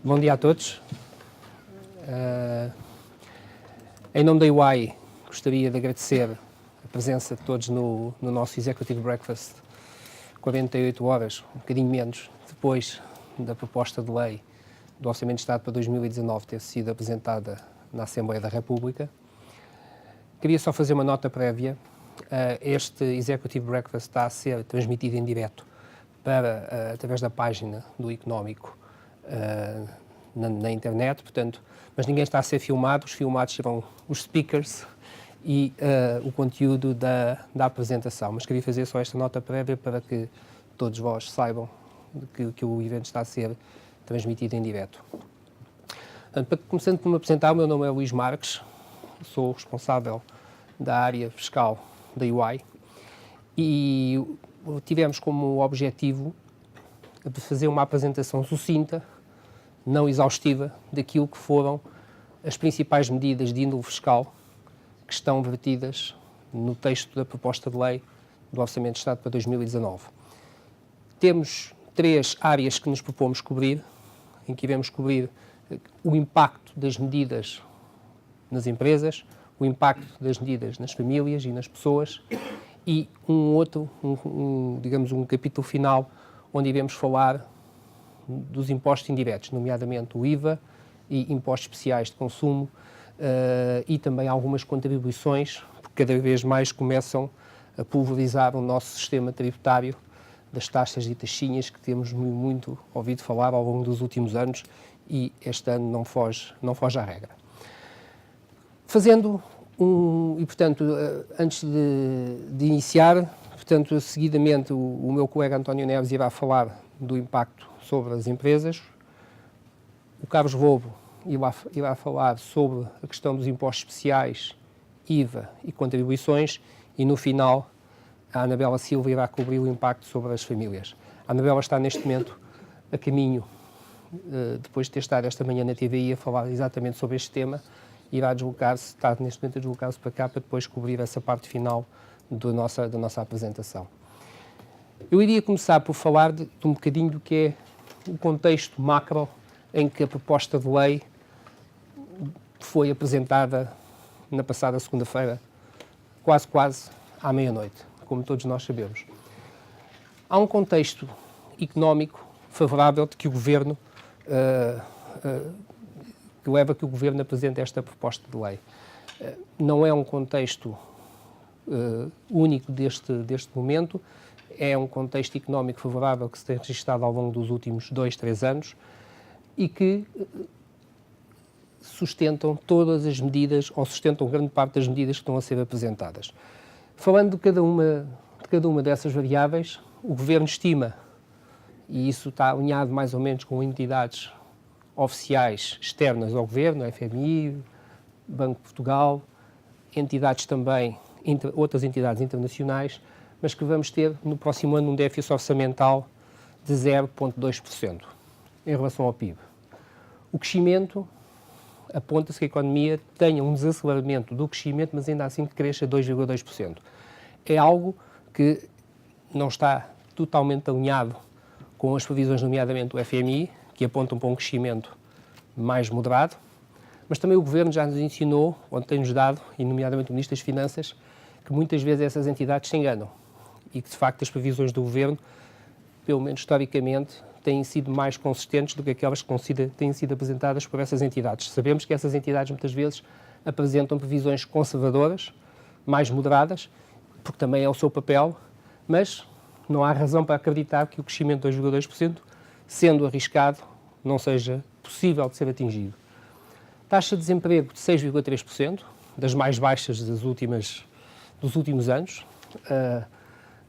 Bom dia a todos. Em nome da EY, gostaria de agradecer a presença de todos no nosso Executive Breakfast, 48 horas, um bocadinho menos, depois da proposta de lei do Orçamento de Estado para 2019 ter sido apresentada na Assembleia da República. Queria só fazer uma nota prévia. Este Executive Breakfast está a ser transmitido em direto através da página do Económico na internet, portanto, mas ninguém está a ser filmado. Os filmados serão os speakers e o conteúdo da apresentação. Mas queria fazer só esta nota prévia para que todos vós saibam que o evento está a ser transmitido em direto. Portanto, começando por me apresentar, o meu nome é Luís Marques, sou responsável da área fiscal da EY e tivemos como objetivo de fazer uma apresentação sucinta, não exaustiva, daquilo que foram as principais medidas de índole fiscal que estão vertidas no texto da proposta de lei do Orçamento de Estado para 2019. Temos 3 áreas que nos propomos cobrir, em que iremos cobrir o impacto das medidas nas empresas, o impacto das medidas nas famílias e nas pessoas e digamos, um capítulo final onde iremos falar dos impostos indiretos, nomeadamente o IVA e impostos especiais de consumo e também algumas contribuições, porque cada vez mais começam a pulverizar o nosso sistema tributário das taxas e taxinhas que temos muito ouvido falar ao longo dos últimos anos e este ano não foge à regra. Portanto, antes de iniciar, portanto, seguidamente o meu colega António Neves irá falar do impacto sobre as empresas, o Carlos Lobo irá falar sobre a questão dos impostos especiais, IVA e contribuições e, no final, a Anabela Silva irá cobrir o impacto sobre as famílias. A Anabela está neste momento a caminho, depois de ter estado esta manhã na TVI a falar exatamente sobre este tema, está neste momento a deslocar-se para cá para depois cobrir essa parte final da nossa apresentação. Eu iria começar por falar de um bocadinho do que é o contexto macro em que a proposta de lei foi apresentada na passada segunda-feira, quase à meia-noite, como todos nós sabemos. Há um contexto económico favorável de que o Governo que leva a que o Governo apresente esta proposta de lei. Não é um contexto único deste momento, é um contexto económico favorável que se tem registado ao longo dos últimos 2, 3 anos e que sustentam todas as medidas, ou sustentam grande parte das medidas que estão a ser apresentadas. Falando de cada uma dessas variáveis, o Governo estima, e isso está alinhado mais ou menos com entidades oficiais externas ao Governo, FMI, Banco de Portugal, entidades também, outras entidades internacionais, mas que vamos ter no próximo ano um déficit orçamental de 0,2% em relação ao PIB. O crescimento, aponta-se que a economia tenha um desaceleramento do crescimento, mas ainda assim que cresça 2,2%. É algo que não está totalmente alinhado com as previsões, nomeadamente do FMI, que apontam para um crescimento mais moderado, mas também o Governo já nos ensinou, onde tem-nos dado, e nomeadamente o Ministro das Finanças, que muitas vezes essas entidades se enganam e que, de facto, as previsões do Governo, pelo menos historicamente, têm sido mais consistentes do que aquelas que têm sido apresentadas por essas entidades. Sabemos que essas entidades muitas vezes apresentam previsões conservadoras, mais moderadas, porque também é o seu papel, mas não há razão para acreditar que o crescimento de 2,2%, sendo arriscado, não seja possível de ser atingido. Taxa de desemprego de 6,3%, das mais baixas dos últimos anos.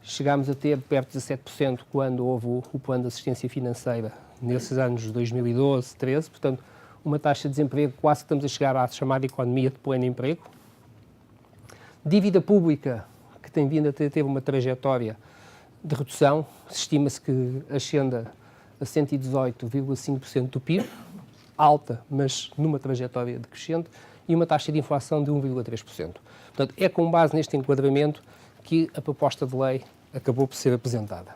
Chegámos a ter perto de 7% quando houve o plano de assistência financeira nesses anos de 2012, 13, portanto, uma taxa de desemprego quase que estamos a chegar à chamada economia de pleno emprego. Dívida pública, que tem vindo a ter uma trajetória de redução, estima-se que ascenda a 118,5% do PIB, alta, mas numa trajetória decrescente, e uma taxa de inflação de 1,3%. Portanto, é com base neste enquadramento que a proposta de lei acabou por ser apresentada.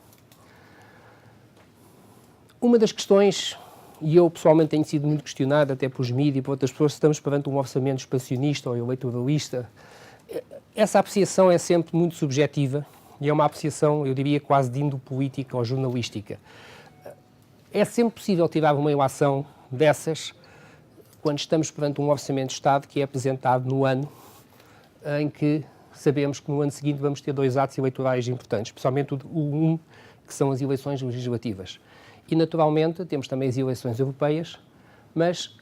Uma das questões e eu pessoalmente tenho sido muito questionado, até pelos mídias e por outras pessoas, se estamos perante um orçamento expansionista ou eleitoralista. Essa apreciação é sempre muito subjetiva e é uma apreciação, eu diria, quase de índole política ou jornalística. É sempre possível tirar uma ilação dessas quando estamos perante um orçamento de Estado que é apresentado no ano em que sabemos que no ano seguinte vamos ter 2 atos eleitorais importantes, especialmente o que são as eleições legislativas. E, naturalmente, temos também as eleições europeias, mas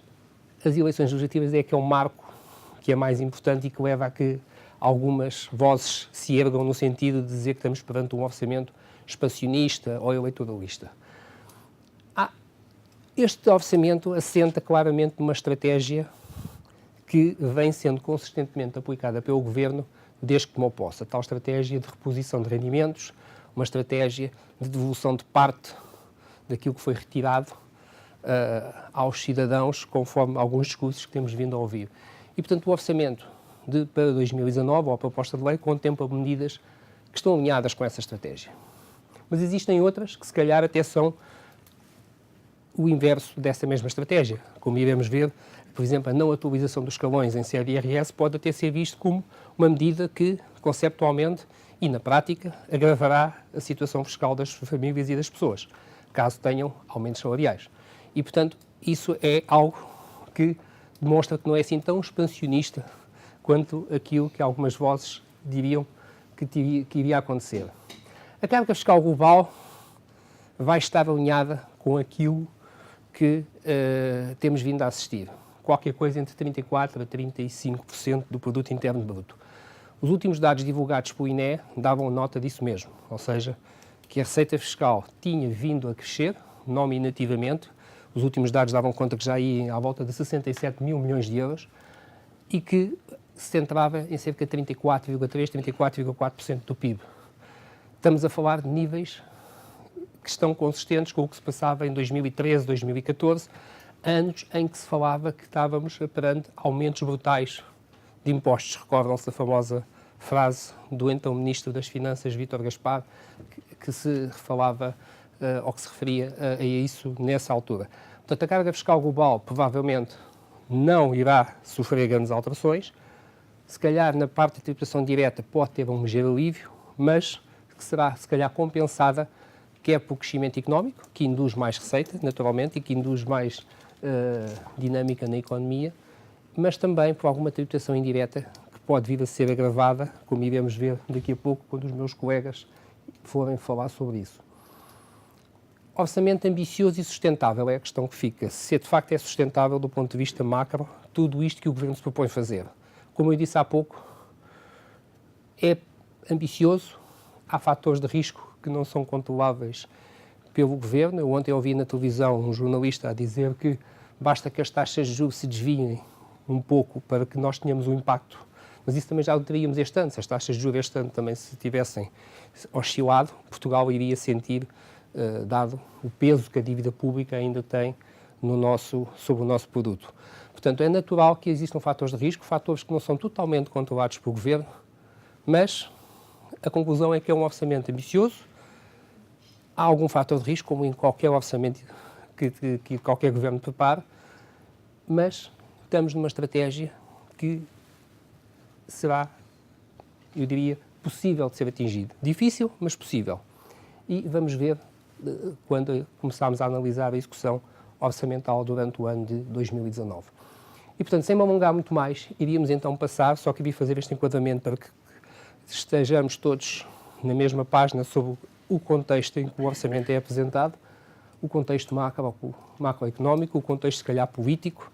as eleições legislativas é que é o marco que é mais importante e que leva a que algumas vozes se ergam no sentido de dizer que estamos perante um orçamento expansionista ou eleitoralista. Este orçamento assenta claramente numa estratégia que vem sendo consistentemente aplicada pelo Governo desde que tomou posse. A tal estratégia de reposição de rendimentos, uma estratégia de devolução de parte daquilo que foi retirado aos cidadãos, conforme alguns discursos que temos vindo a ouvir. E, portanto, o orçamento para 2019, ou a proposta de lei, contempla medidas que estão alinhadas com essa estratégia. Mas existem outras que, se calhar, até são o inverso dessa mesma estratégia. Como iremos ver, por exemplo, a não atualização dos escalões em CRRS pode até ser visto como uma medida que, conceptualmente e na prática, agravará a situação fiscal das famílias e das pessoas, caso tenham aumentos salariais. E, portanto, isso é algo que demonstra que não é assim tão expansionista quanto aquilo que algumas vozes diriam que iria acontecer. A carga fiscal global vai estar alinhada com aquilo que temos vindo a assistir. Qualquer coisa entre 34% a 35% do produto interno bruto. Os últimos dados divulgados pelo INE davam nota disso mesmo, ou seja, que a receita fiscal tinha vindo a crescer, nominativamente. Os últimos dados davam conta que já ia à volta de 67 mil milhões de euros e que se centrava em cerca de 34,3%, 34,4% do PIB. Estamos a falar de níveis que estão consistentes com o que se passava em 2013, 2014, anos em que se falava que estávamos perante aumentos brutais de impostos. Recordam-se da famosa frase do então Ministro das Finanças, Vítor Gaspar, que se falava ou que se referia a isso nessa altura. Portanto, a carga fiscal global provavelmente não irá sofrer grandes alterações. Se calhar, na parte da tributação direta pode ter um ligeiro alívio, mas que será, se calhar, compensada quer pelo crescimento económico, que induz mais receita, naturalmente, e que induz mais dinâmica na economia, mas também por alguma tributação indireta que pode vir a ser agravada, como iremos ver daqui a pouco, quando os meus colegas forem falar sobre isso. Orçamento ambicioso e sustentável é a questão que fica. Se de facto é sustentável do ponto de vista macro, tudo isto que o Governo se propõe fazer. Como eu disse há pouco, é ambicioso, há fatores de risco que não são controláveis pelo Governo. Eu ontem ouvi na televisão um jornalista a dizer que basta que as taxas de juros se desviem um pouco para que nós tenhamos um impacto. Mas isso também já o teríamos este ano. Se as taxas de juros este ano também se tivessem oscilado, Portugal iria sentir, dado o peso que a dívida pública ainda tem sobre o nosso produto. Portanto, é natural que existam fatores de risco, fatores que não são totalmente controlados pelo Governo, mas a conclusão é que é um orçamento ambicioso. Há algum fator de risco, como em qualquer orçamento que qualquer Governo prepare, mas estamos numa estratégia que será, eu diria, possível de ser atingida. Difícil, mas possível. E vamos ver quando começarmos a analisar a execução orçamental durante o ano de 2019. E, portanto, sem me alongar muito mais, iríamos então passar, só queria fazer este enquadramento para que estejamos todos na mesma página sobre o contexto em que o orçamento é apresentado, o contexto macroeconómico, o contexto, se calhar, político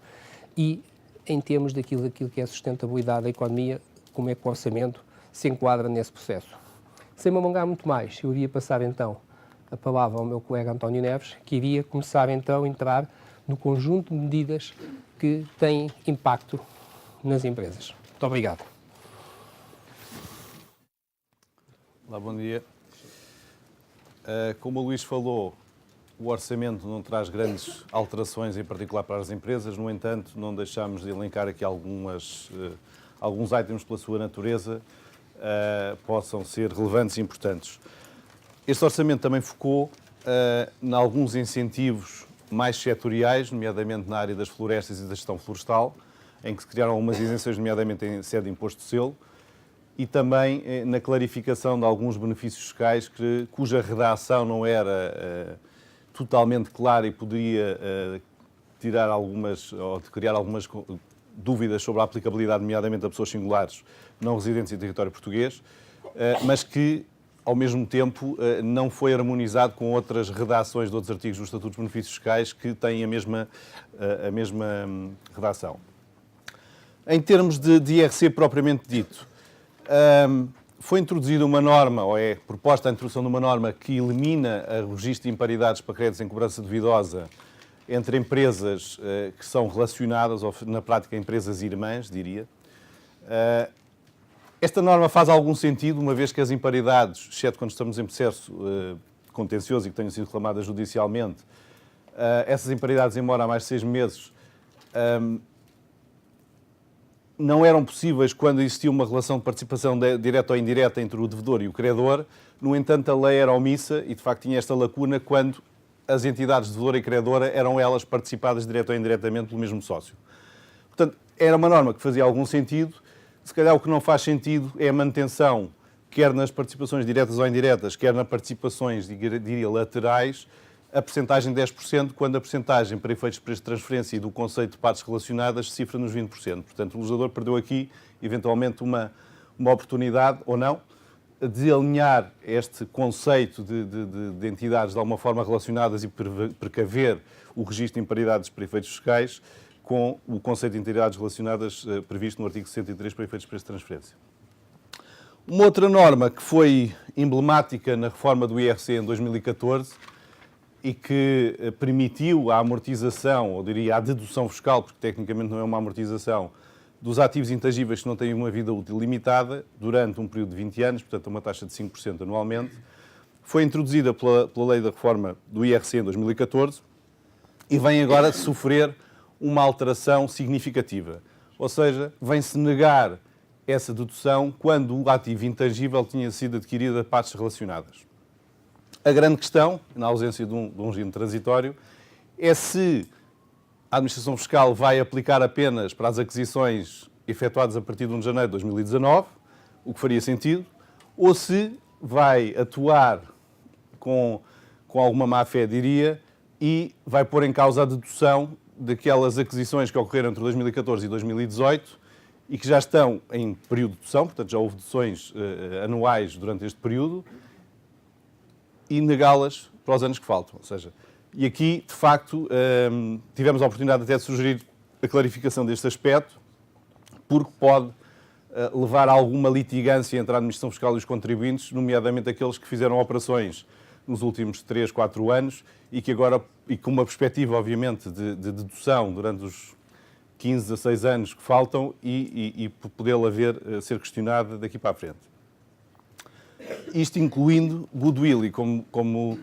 e, em termos daquilo que é a sustentabilidade da economia, como é que o orçamento se enquadra nesse processo. Sem me alongar muito mais, eu iria passar, então, a palavra ao meu colega António Neves, que iria começar, então, a entrar no conjunto de medidas que têm impacto nas empresas. Muito obrigado. Olá, bom dia. Como o Luís falou, o orçamento não traz grandes alterações, em particular para as empresas. No entanto, não deixamos de elencar aqui alguns itens pela sua natureza possam ser relevantes e importantes. Este orçamento também focou em alguns incentivos mais setoriais, nomeadamente na área das florestas e da gestão florestal, em que se criaram algumas isenções, nomeadamente em sede de imposto de selo, e também na clarificação de alguns benefícios fiscais cuja redação não era totalmente clara e poderia tirar algumas, ou criar algumas dúvidas sobre a aplicabilidade, nomeadamente a pessoas singulares não residentes em território português, mas que, ao mesmo tempo, não foi harmonizado com outras redações de outros artigos dos Estatutos de Benefícios Fiscais que têm a mesma redação. Em termos de IRC propriamente dito, foi introduzida uma norma, ou é proposta a introdução de uma norma que elimina o registro de imparidades para créditos em cobrança duvidosa entre empresas que são relacionadas, ou na prática empresas irmãs, diria. Esta norma faz algum sentido, uma vez que as imparidades, exceto quando estamos em processo contencioso e que tenham sido reclamadas judicialmente, essas imparidades, embora há mais de 6 meses, não eram possíveis quando existia uma relação de participação direta ou indireta entre o devedor e o credor. No entanto, a lei era omissa e, de facto, tinha esta lacuna quando as entidades devedora e credora eram elas participadas direta ou indiretamente pelo mesmo sócio. Portanto, era uma norma que fazia algum sentido. Se calhar o que não faz sentido é a manutenção, quer nas participações diretas ou indiretas, quer nas participações, diria, laterais, a percentagem de 10%, quando a percentagem para efeitos de preço de transferência e do conceito de partes relacionadas se cifra nos 20%. Portanto, o legislador perdeu aqui, eventualmente, uma oportunidade, ou não, de alinhar este conceito de entidades de alguma forma relacionadas e precaver o registro de imparidades para efeitos fiscais com o conceito de entidades relacionadas previsto no artigo 63 para efeitos de preço de transferência. Uma outra norma que foi emblemática na reforma do IRC em 2014 e que permitiu a amortização, ou diria a dedução fiscal, porque tecnicamente não é uma amortização, dos ativos intangíveis que não têm uma vida útil limitada durante um período de 20 anos, portanto uma taxa de 5% anualmente, foi introduzida pela lei da reforma do IRC em 2014 e vem agora sofrer uma alteração significativa. Ou seja, vem-se negar essa dedução quando o ativo intangível tinha sido adquirido a partes relacionadas. A grande questão, na ausência de um regime transitório, é se a administração fiscal vai aplicar apenas para as aquisições efetuadas a partir de 1 de janeiro de 2019, o que faria sentido, ou se vai atuar com alguma má-fé, diria, e vai pôr em causa a dedução daquelas aquisições que ocorreram entre 2014 e 2018 e que já estão em período de dedução, portanto já houve deduções anuais durante este período, e negá-las para os anos que faltam. Ou seja, e aqui, de facto, tivemos a oportunidade até de sugerir a clarificação deste aspecto, porque pode levar a alguma litigância entre a administração fiscal e os contribuintes, nomeadamente aqueles que fizeram operações nos últimos 3, 4 anos e que agora, e com uma perspectiva, obviamente, de dedução durante os 15, 16 anos que faltam e podê-la ser questionada daqui para a frente. Isto incluindo goodwill, e como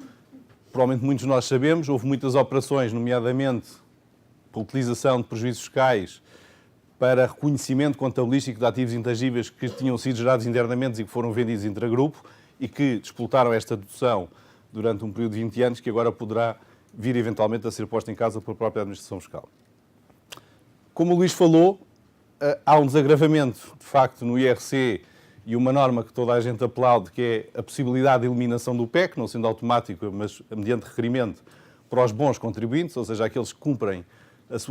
provavelmente muitos de nós sabemos, houve muitas operações, nomeadamente a utilização de prejuízos fiscais para reconhecimento contabilístico de ativos intangíveis que tinham sido gerados internamente e que foram vendidos intragrupo e que disputaram esta dedução durante um período de 20 anos, que agora poderá vir eventualmente a ser posta em causa pela própria administração fiscal. Como o Luís falou, há um desagravamento, de facto, no IRC e uma norma que toda a gente aplaude, que é a possibilidade de eliminação do PEC, não sendo automático, mas mediante requerimento para os bons contribuintes, ou seja, aqueles que cumprem as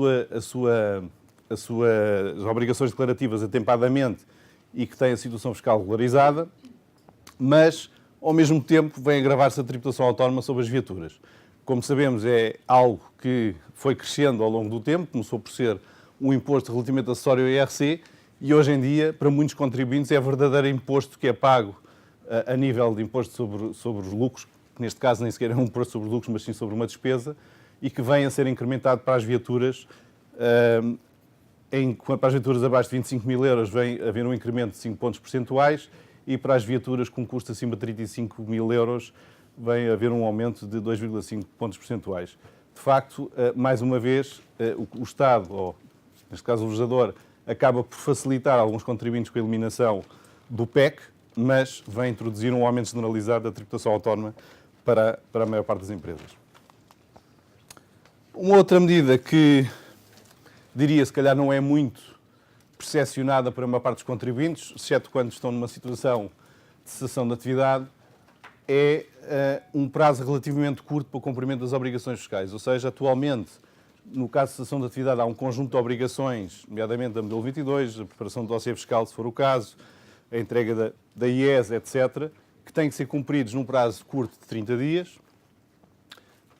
obrigações declarativas atempadamente e que têm a situação fiscal regularizada, mas, ao mesmo tempo, vem agravar-se a tributação autónoma sobre as viaturas. Como sabemos, é algo que foi crescendo ao longo do tempo, começou por ser um imposto relativamente acessório ao IRC, e hoje em dia, para muitos contribuintes, é verdadeiro imposto que é pago a nível de imposto sobre os lucros, que neste caso nem sequer é um imposto sobre os lucros, mas sim sobre uma despesa, e que vem a ser incrementado para as viaturas. Para as viaturas abaixo de 25 mil euros vem a haver um incremento de 5 pontos percentuais, e para as viaturas com custo acima de 35 mil euros vem a haver um aumento de 2,5 pontos percentuais. De facto, mais uma vez, o Estado, ou neste caso o legislador, acaba por facilitar alguns contribuintes com a eliminação do PEC, mas vem introduzir um aumento generalizado da tributação autónoma para a maior parte das empresas. Uma outra medida que diria, se calhar, não é muito percepcionada por uma parte dos contribuintes, exceto quando estão numa situação de cessação de atividade, é um prazo relativamente curto para o cumprimento das obrigações fiscais. Ou seja, atualmente, no caso de cessação de atividade, há um conjunto de obrigações, nomeadamente da modelo 22, a preparação do dossiê fiscal, se for o caso, a entrega da IES, etc., que têm que ser cumpridos num prazo curto de 30 dias.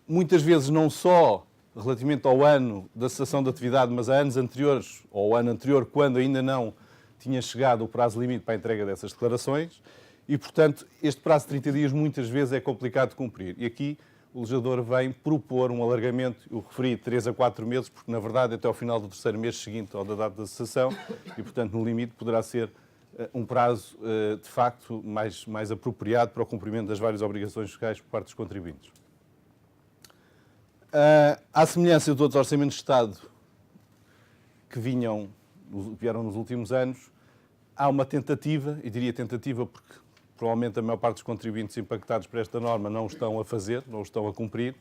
Muitas vezes não só relativamente ao ano da cessação de atividade, mas a anos anteriores, ou ao ano anterior, quando ainda não tinha chegado o prazo limite para a entrega dessas declarações. E, portanto, este prazo de 30 dias muitas vezes é complicado de cumprir. E aqui o legislador vem propor um alargamento, eu referi 3 a 4 meses, porque, na verdade, até ao final do terceiro mês seguinte ao da data da cessação, e, portanto, no limite poderá ser um prazo, de facto, mais apropriado para o cumprimento das várias obrigações fiscais por parte dos contribuintes. À semelhança de outros orçamentos de Estado que vieram nos últimos anos, há uma tentativa, e diria tentativa porque provavelmente a maior parte dos contribuintes impactados por esta norma não o estão a fazer, não o estão a cumprir,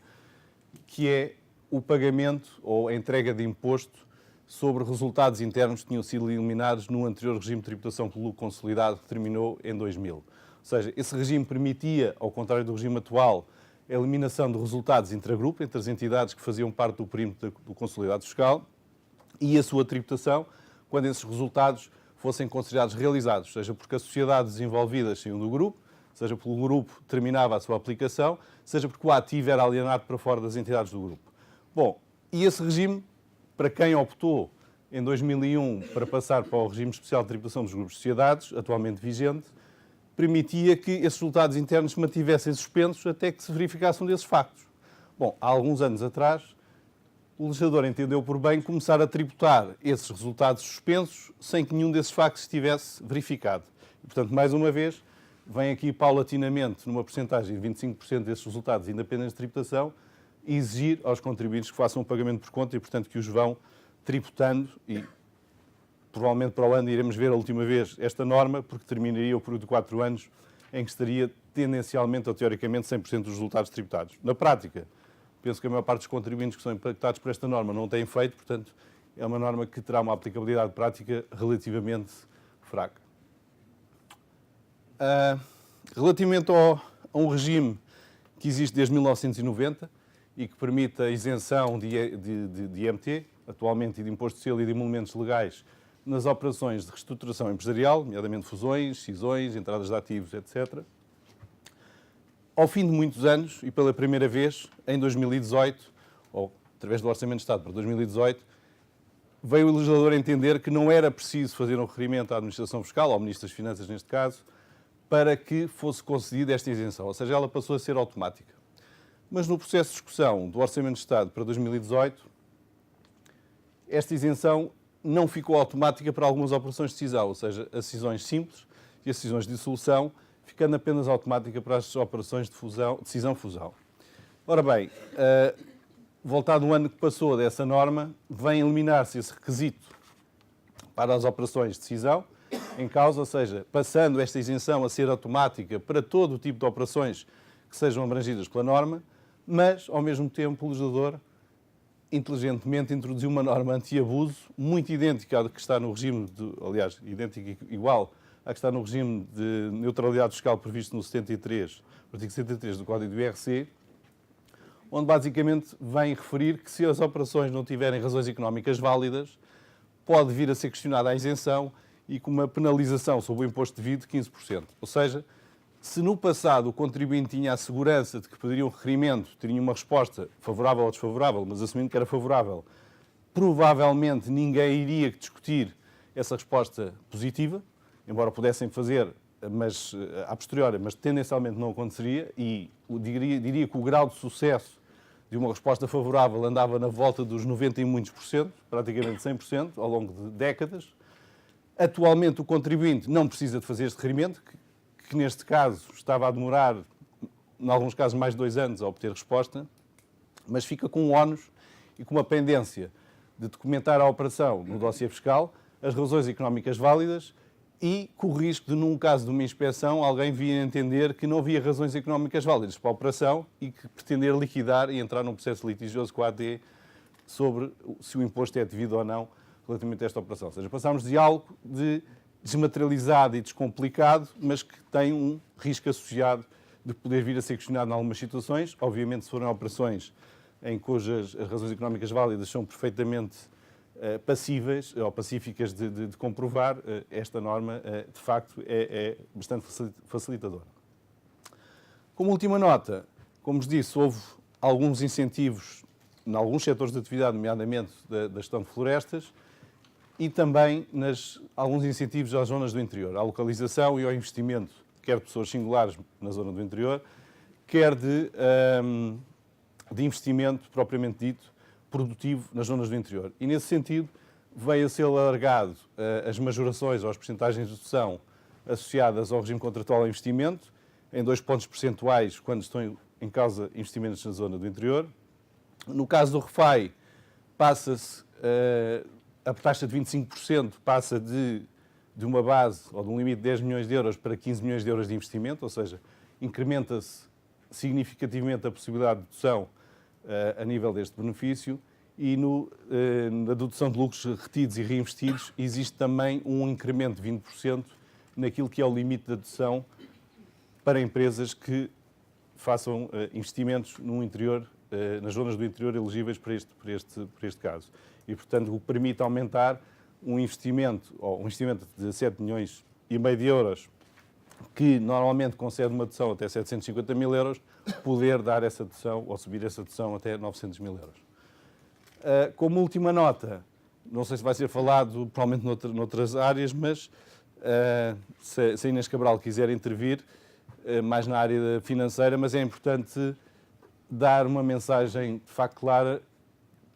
que é o pagamento ou a entrega de imposto sobre resultados internos que tinham sido eliminados no anterior regime de tributação pelo lucro consolidado que terminou em 2000. Ou seja, esse regime permitia, ao contrário do regime atual, a eliminação de resultados intragrupo, entre as entidades que faziam parte do perímetro do consolidado fiscal, e a sua tributação, quando esses resultados fossem considerados realizados, seja porque as sociedades envolvidas saíam do grupo, seja porque o grupo terminava a sua aplicação, seja porque o ativo era alienado para fora das entidades do grupo. Bom, e esse regime, para quem optou em 2001 para passar para o regime especial de tributação dos grupos de sociedades, atualmente vigente, permitia que esses resultados internos se mantivessem suspensos até que se verificasse um desses factos. Bom, há alguns anos atrás, o legislador entendeu por bem começar a tributar esses resultados suspensos sem que nenhum desses factos estivesse verificado. E, portanto, mais uma vez, vem aqui paulatinamente, numa porcentagem de 25% desses resultados independentes de tributação, exigir aos contribuintes que façam um pagamento por conta e, portanto, que os vão tributando e provavelmente para o ano iremos ver a última vez esta norma, porque terminaria o período de 4 anos em que estaria tendencialmente ou teoricamente 100% dos resultados tributados. Na prática, penso que a maior parte dos contribuintes que são impactados por esta norma não têm feito, portanto, é uma norma que terá uma aplicabilidade prática relativamente fraca. Relativamente a um regime que existe desde 1990 e que permite a isenção de IMT, atualmente, e de imposto de selo e de emolumentos legais nas operações de reestruturação empresarial, nomeadamente fusões, cisões, entradas de ativos, etc. Ao fim de muitos anos, e pela primeira vez, em 2018, ou através do Orçamento de Estado para 2018, veio o legislador a entender que não era preciso fazer um requerimento à Administração Fiscal, ao Ministro das Finanças neste caso, para que fosse concedida esta isenção, ou seja, ela passou a ser automática. Mas no processo de discussão do Orçamento de Estado para 2018, esta isenção não ficou automática para algumas operações de cisão, ou seja, as cisões simples e as cisões de dissolução, ficando apenas automática para as operações de cisão-fusão. Ora bem, voltado o ano que passou dessa norma, vem eliminar-se esse requisito para as operações de cisão em causa, ou seja, passando esta isenção a ser automática para todo o tipo de operações que sejam abrangidas pela norma, mas, ao mesmo tempo, o legislador inteligentemente introduziu uma norma anti-abuso muito idêntica à que está no regime, aliás, idêntica e igual à que está no regime de neutralidade fiscal previsto no 73, artigo 73 do Código do IRC, onde basicamente vem referir que se as operações não tiverem razões económicas válidas, pode vir a ser questionada a isenção e com uma penalização sobre o imposto devido de 15%. Ou seja, se no passado o contribuinte tinha a segurança de que poderia um requerimento, teria uma resposta favorável ou desfavorável, mas assumindo que era favorável, provavelmente ninguém iria discutir essa resposta positiva, embora pudessem fazer, mas a posteriori, mas tendencialmente não aconteceria, e diria que o grau de sucesso de uma resposta favorável andava na volta dos 90 e muitos por cento, praticamente 100%, ao longo de décadas. Atualmente o contribuinte não precisa de fazer este requerimento, que neste caso estava a demorar, em alguns casos, mais de 2 anos a obter resposta, mas fica com um ónus e com uma pendência de documentar a operação no dossiê fiscal, as razões económicas válidas e com o risco de, num caso de uma inspeção, alguém vir a entender que não havia razões económicas válidas para a operação e que pretender liquidar e entrar num processo litigioso com a AD sobre se o imposto é devido ou não relativamente a esta operação. Ou seja, passámos de algo de desmaterializado e descomplicado, mas que tem um risco associado de poder vir a ser questionado em algumas situações. Obviamente, se forem operações em cujas as razões económicas válidas são perfeitamente passíveis ou pacíficas de comprovar, esta norma, de facto, é bastante facilitadora. Como última nota, como vos disse, houve alguns incentivos em alguns setores de atividade, nomeadamente da gestão de florestas, e também alguns incentivos às zonas do interior, à localização e ao investimento, quer de pessoas singulares na zona do interior, quer de investimento propriamente dito, produtivo nas zonas do interior. E, nesse sentido, veio a ser alargado as majorações ou as percentagens de dedução associadas ao regime contratual ao investimento, em 2 pontos percentuais, quando estão em causa investimentos na zona do interior. No caso do REFAI, passa-se a taxa de 25%, passa de uma base ou de um limite de 10 milhões de euros para 15 milhões de euros de investimento, ou seja, incrementa-se significativamente a possibilidade de dedução a nível deste benefício, e na dedução de lucros retidos e reinvestidos existe também um incremento de 20% naquilo que é o limite da dedução para empresas que façam investimentos no interior, nas zonas do interior elegíveis para este caso. E, portanto, o que permite aumentar um investimento de 7 milhões e meio de euros, que normalmente concede uma dedução até 750 mil euros, poder dar essa dedução ou subir essa dedução até 900 mil euros. Como última nota, não sei se vai ser falado provavelmente noutras áreas, mas se a Inês Cabral quiser intervir, mais na área financeira, mas é importante dar uma mensagem de facto clara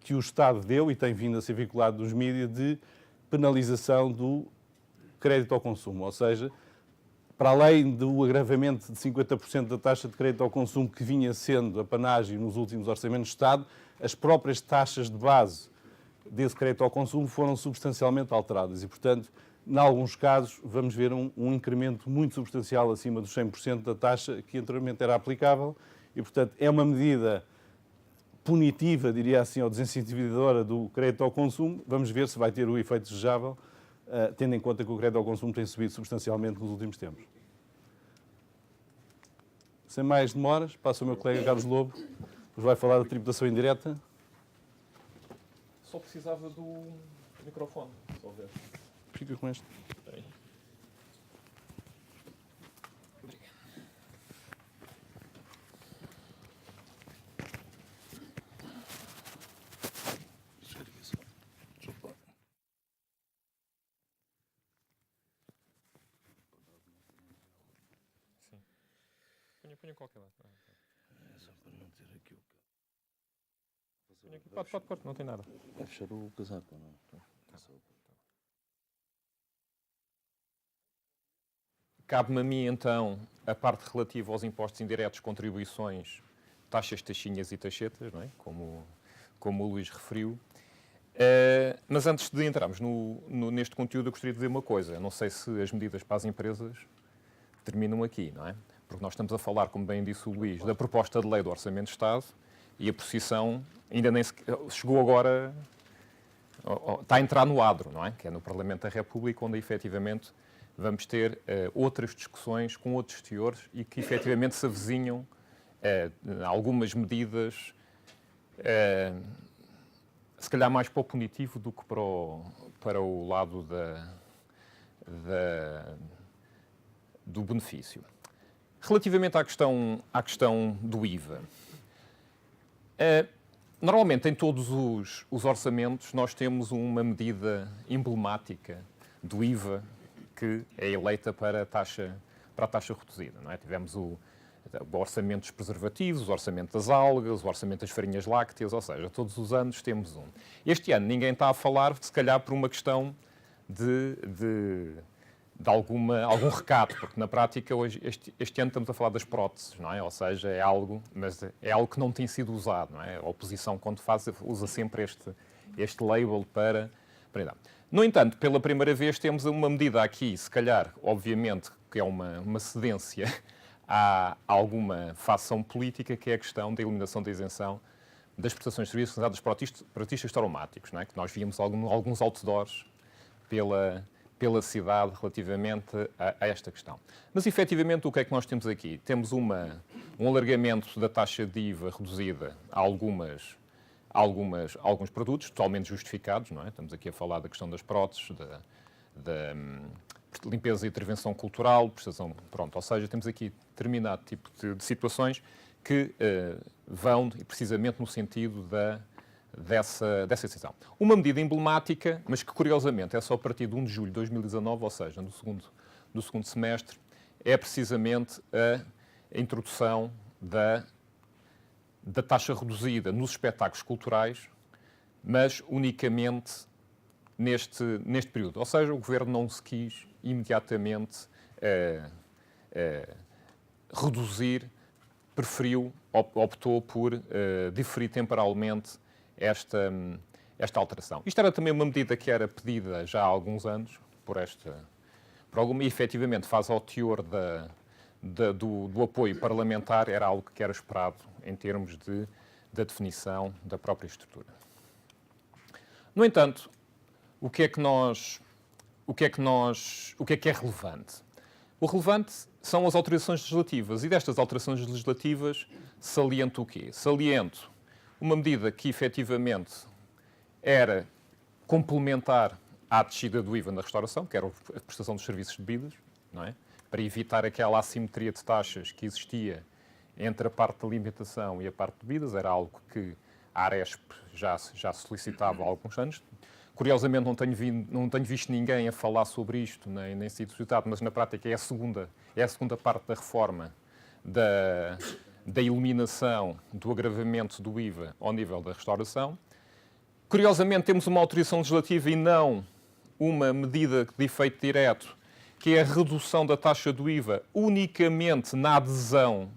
que o Estado deu, e tem vindo a ser vinculado nos mídias, de penalização do crédito ao consumo. Ou seja, para além do agravamento de 50% da taxa de crédito ao consumo que vinha sendo a panágio nos últimos orçamentos de Estado, as próprias taxas de base desse crédito ao consumo foram substancialmente alteradas e, portanto, em alguns casos, vamos ver um incremento muito substancial acima dos 100% da taxa que anteriormente era aplicável e, portanto, é uma medida punitiva, diria assim, ou desincentivadora do crédito ao consumo. Vamos ver se vai ter o efeito desejável, tendo em conta que o crédito ao consumo tem subido substancialmente nos últimos tempos. Sem mais demoras, passo ao meu colega Carlos Lobo, que nos vai falar da tributação indireta. Só precisava do microfone, se houver. Fica com este. Bem. Sim. Ponha qualquer lado. É só para não ter aqui o Ponha aqui. Pode, não tem nada. vai fechar o casaco ou não? Cabe-me a mim, então, a parte relativa aos impostos indiretos, contribuições, taxas, taxinhas e taxetas, não é? Como o Luís referiu. Mas antes de entrarmos neste conteúdo, eu gostaria de dizer uma coisa. Não sei se as medidas para as empresas terminam aqui, não é? Porque nós estamos a falar, como bem disse o Luís, da proposta de lei do Orçamento de Estado e a posição ainda nem chegou agora, está a entrar no adro, não é? Que é no Parlamento da República, onde efetivamente vamos ter outras discussões com outros teores e que efetivamente se avizinham algumas medidas, se calhar mais para o punitivo do que para o lado do benefício. Relativamente à questão do IVA, normalmente em todos os orçamentos nós temos uma medida emblemática do IVA que é eleita para a taxa reduzida. Não é? Tivemos o orçamento dos preservativos, o orçamento das algas, o orçamento das farinhas lácteas, ou seja, todos os anos temos um. Este ano ninguém está a falar, se calhar, por uma questão de algum recato, porque na prática hoje, este ano estamos a falar das próteses, não é? Ou seja, é algo que não tem sido usado, não é? A oposição, quando faz, usa sempre este label para. No entanto, pela primeira vez temos uma medida aqui, se calhar, obviamente, que é uma cedência a alguma facção política, que é a questão da eliminação da isenção das prestações de serviços realizadas por artistas tauromáticos, não é? Que nós víamos alguns outdoors pela cidade relativamente a esta questão. Mas, efetivamente, o que é que nós temos aqui? Temos um alargamento da taxa de IVA reduzida a alguns produtos, totalmente justificados, não é? Estamos aqui a falar da questão das próteses, da limpeza e intervenção cultural, prestação, pronto. Ou seja, temos aqui determinado tipo de situações que vão precisamente no sentido dessa decisão. Uma medida emblemática, mas que curiosamente é só a partir de 1 de julho de 2019, ou seja, do segundo semestre, é precisamente a introdução da taxa reduzida nos espetáculos culturais, mas unicamente neste período. Ou seja, o Governo não se quis imediatamente reduzir, preferiu, optou por diferir temporalmente esta alteração. Isto era também uma medida que era pedida já há alguns anos, por alguma, e efetivamente face ao teor do apoio parlamentar, era algo que era esperado em termos da definição da própria estrutura. No entanto, o que é relevante? O relevante são as alterações legislativas, e destas alterações legislativas saliento o quê? Saliento uma medida que efetivamente era complementar à descida do IVA na restauração, que era a prestação dos serviços de bebidas, não é? Para evitar aquela assimetria de taxas que existia entre a parte da alimentação e a parte de bebidas, era algo que a Aresp já solicitava há alguns anos. Curiosamente, não tenho visto ninguém a falar sobre isto, nem sido solicitado, mas na prática é a segunda parte da reforma da eliminação do agravamento do IVA ao nível da restauração. Curiosamente, temos uma autorização legislativa e não uma medida de efeito direto, que é a redução da taxa do IVA unicamente na adesão,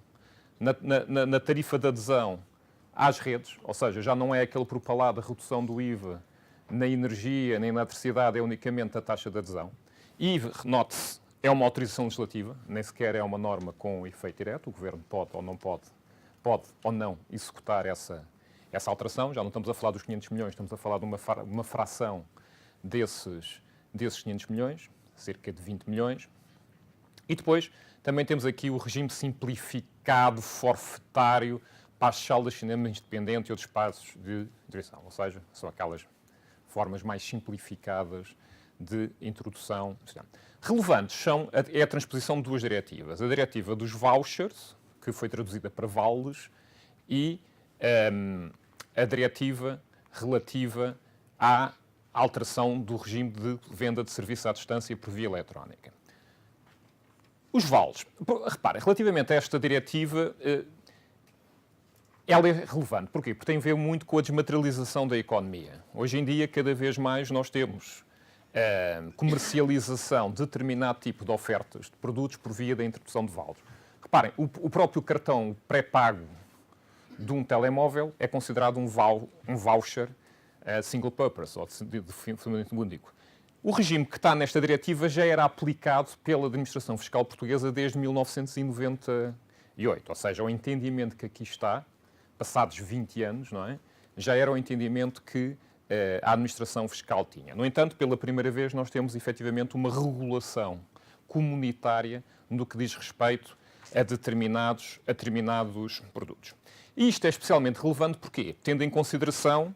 na tarifa de adesão às redes, ou seja, já não é aquele propalado da redução do IVA na energia, nem na eletricidade, é unicamente a taxa de adesão. E, note-se, é uma autorização legislativa, nem sequer é uma norma com efeito direto. O Governo pode ou não executar essa alteração. Já não estamos a falar dos 500 milhões, estamos a falar de uma fração desses 500 milhões, cerca de 20 milhões. E depois também temos aqui o regime simplificado, forfetário, para as salas de cinema independente e outros espaços de direção. Ou seja, são aquelas formas mais simplificadas de introdução. Relevantes é a transposição de duas diretivas. A diretiva dos vouchers, que foi traduzida para vales, e a diretiva relativa à alteração do regime de venda de serviço à distância por via eletrónica. Os vales. Reparem, relativamente a esta diretiva, ela é relevante. Porquê? Porque tem a ver muito com a desmaterialização da economia. Hoje em dia, cada vez mais, nós temos comercialização de determinado tipo de ofertas de produtos por via da introdução de vales. Reparem, o próprio cartão pré-pago de um telemóvel é considerado um voucher single purpose, ou de fundamento único. O regime que está nesta diretiva já era aplicado pela Administração Fiscal Portuguesa desde 1998, ou seja, o entendimento que aqui está, passados 20 anos, não é? Já era o entendimento que a Administração Fiscal tinha. No entanto, pela primeira vez, nós temos efetivamente uma regulação comunitária no que diz respeito a determinados produtos. E isto é especialmente relevante porque, tendo em consideração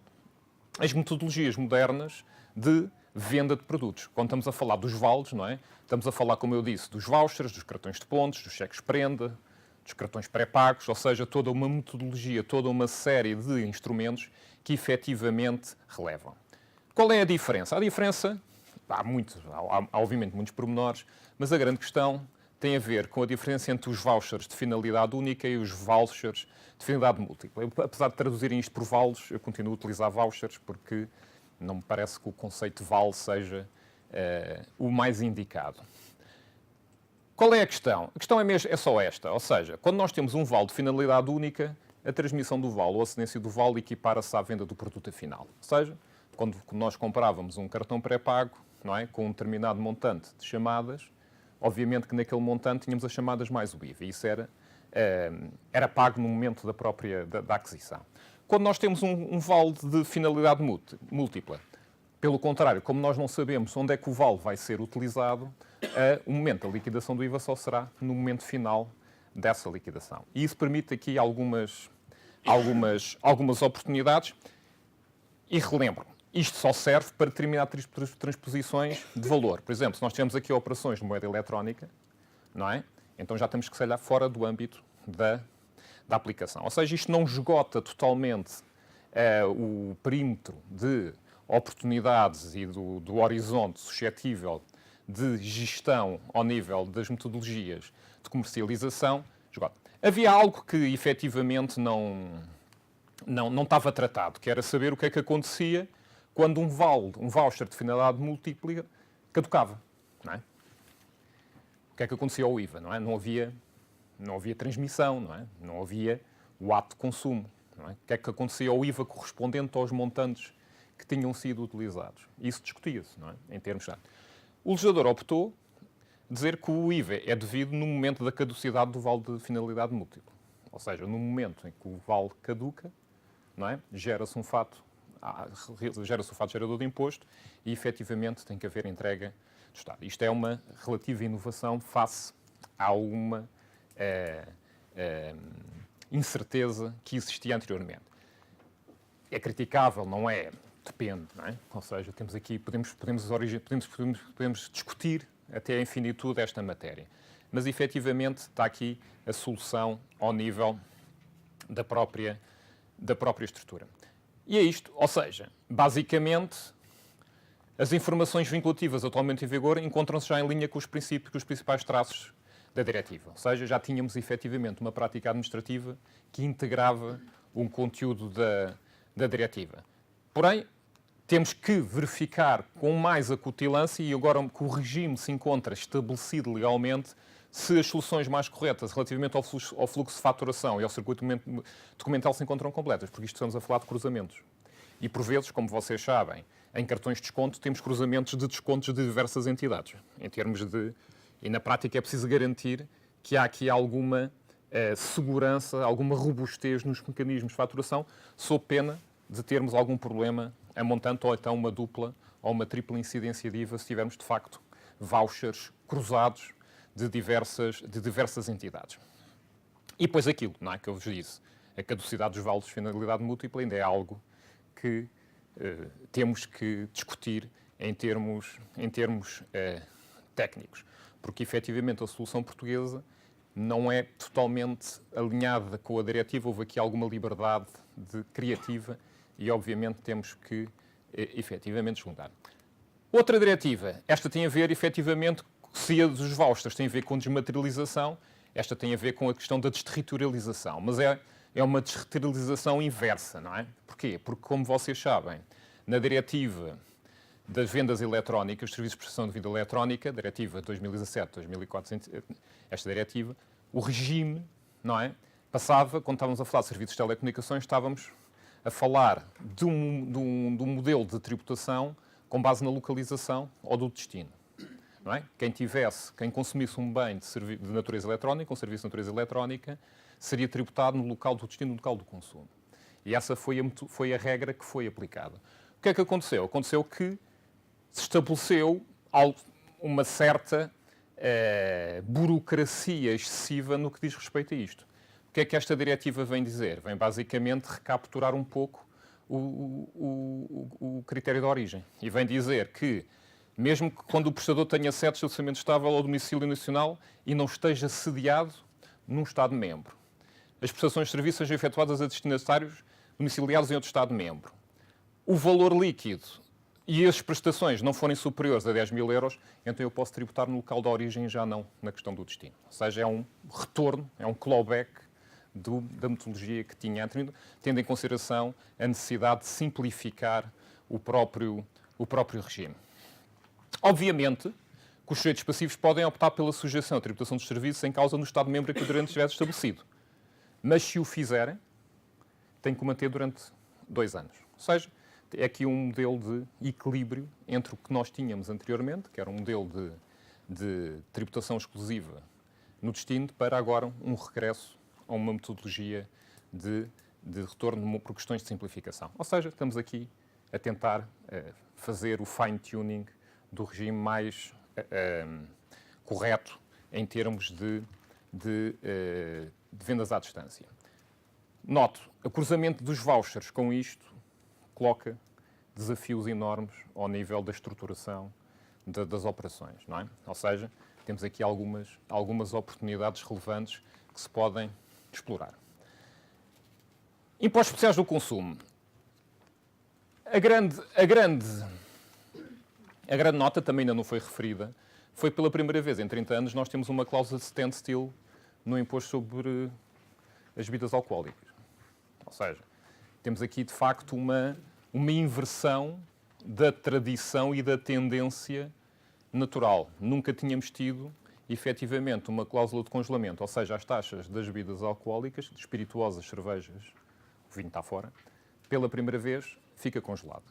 as metodologias modernas de venda de produtos. Quando estamos a falar dos vales, não é? Estamos a falar, como eu disse, dos vouchers, dos cartões de pontos, dos cheques-prenda, dos cartões pré-pagos, ou seja, toda uma metodologia, toda uma série de instrumentos que efetivamente relevam. Qual é a diferença? A diferença, há obviamente muitos pormenores, mas a grande questão tem a ver com a diferença entre os vouchers de finalidade única e os vouchers de finalidade múltipla. Apesar de traduzirem isto por vales, eu continuo a utilizar vouchers porque não me parece que o conceito de vale seja o mais indicado. Qual é a questão? A questão é só esta, ou seja, quando nós temos um vale de finalidade única, a transmissão do vale ou a cedência do vale equipara-se à venda do produto final. Ou seja, quando nós comprávamos um cartão pré-pago, não é, com um determinado montante de chamadas, obviamente que naquele montante tínhamos as chamadas mais o IVA, e isso era pago no momento da aquisição. Quando nós temos um vale de finalidade múltipla, pelo contrário, como nós não sabemos onde é que o vale vai ser utilizado, o momento da liquidação do IVA só será no momento final dessa liquidação. E isso permite aqui algumas oportunidades. E relembro, isto só serve para determinar transposições de valor. Por exemplo, se nós temos aqui operações de moeda eletrónica, não é? Então já temos que se olhar fora do âmbito da aplicação. Ou seja, isto não esgota totalmente o perímetro de oportunidades e do horizonte suscetível de gestão ao nível das metodologias de comercialização. Esgota. Havia algo que efetivamente não estava tratado, que era saber o que é que acontecia quando um voucher de finalidade múltipla caducava. Não é? O que é que acontecia ao IVA? Não é? Não havia transmissão, não é? Não havia o ato de consumo. Não é? O que é que acontecia ao IVA correspondente aos montantes que tinham sido utilizados? Isso discutia-se, não é? Em termos de... O legislador optou dizer que o IVA é devido no momento da caducidade do vale de finalidade múltipla. Ou seja, no momento em que o vale caduca, não é? Gera-se um fato gerador de imposto e, efetivamente, tem que haver entrega do Estado. Isto é uma relativa inovação face a uma incerteza que existia anteriormente. É criticável, não é? Depende, não é? Ou seja, temos aqui, podemos discutir até a infinitude esta matéria. Mas, efetivamente, está aqui a solução ao nível da própria estrutura. E é isto, ou seja, basicamente, as informações vinculativas atualmente em vigor encontram-se já em linha com os principais traços da diretiva. Ou seja, já tínhamos efetivamente uma prática administrativa que integrava um conteúdo da diretiva. Porém, temos que verificar com mais acutilância, e agora que o regime se encontra estabelecido legalmente, se as soluções mais corretas relativamente ao fluxo de faturação e ao circuito documental se encontram completas, porque isto estamos a falar de cruzamentos. E, por vezes, como vocês sabem, em cartões de desconto temos cruzamentos de descontos de diversas entidades. E na prática é preciso garantir que há aqui alguma segurança, alguma robustez nos mecanismos de faturação, sob pena de termos algum problema a montante ou então uma dupla ou uma tripla incidência de IVA se tivermos, de facto, vouchers cruzados de diversas entidades. E depois aquilo, não é, que eu vos disse, a caducidade dos vales de finalidade múltipla ainda é algo que temos que discutir em termos técnicos, porque efetivamente a solução portuguesa não é totalmente alinhada com a diretiva, houve aqui alguma liberdade criativa e obviamente temos que efetivamente juntar. Outra diretiva, esta tem a ver efetivamente, se a dos vouchers tem a ver com desmaterialização, esta tem a ver com a questão da desterritorialização, mas é uma desterritorialização inversa, não é? Porquê? Porque, como vocês sabem, na diretiva das vendas eletrónicas, os serviços de prestação de vida eletrónica, diretiva 2017-2400, esta diretiva, o regime, não é? Passava, quando estávamos a falar de serviços de telecomunicações, estávamos a falar de um modelo de tributação com base na localização ou do destino. Não é? Quem consumisse um bem de natureza eletrónica, um serviço de natureza eletrónica, seria tributado no local do destino, no local do consumo. E essa foi a regra que foi aplicada. O que é que aconteceu? Aconteceu que se estabeleceu uma certa burocracia excessiva no que diz respeito a isto. O que é que esta diretiva vem dizer? Vem basicamente recapturar um pouco o critério de origem. E vem dizer que, mesmo que quando o prestador tenha sede de estabelecimento estável ou domicílio nacional e não esteja sediado num Estado-membro, as prestações de serviços sejam efetuadas a destinatários domiciliados em outro Estado-membro. O valor líquido e as prestações não forem superiores a 10 mil euros, então eu posso tributar no local de origem, já não na questão do destino. Ou seja, é um retorno, é um clawback da metodologia que tinha anteriormente, tendo em consideração a necessidade de simplificar o próprio regime. Obviamente que os sujeitos passivos podem optar pela sujeição à tributação dos serviços em causa no Estado-membro em que o direito estivesse estabelecido. Mas, se o fizerem, têm que o manter durante 2 anos. Ou seja, é aqui um modelo de equilíbrio entre o que nós tínhamos anteriormente, que era um modelo de tributação exclusiva no destino, para agora um regresso a uma metodologia de de retorno por questões de simplificação. Ou seja, estamos aqui a tentar fazer o fine-tuning do regime mais correto em termos de vendas à distância. Noto, o cruzamento dos vouchers com isto coloca desafios enormes ao nível da estruturação das operações, não é? Ou seja, temos aqui algumas oportunidades relevantes que se podem explorar. Impostos especiais do consumo. A grande nota, também ainda não foi referida, foi pela primeira vez em 30 anos nós temos uma cláusula de standstill no imposto sobre as bebidas alcoólicas. Ou seja, temos aqui de facto uma inversão da tradição e da tendência natural. Nunca tínhamos tido, efetivamente, uma cláusula de congelamento, ou seja, as taxas das bebidas alcoólicas, de espirituosas, cervejas, o vinho está fora, pela primeira vez fica congelado.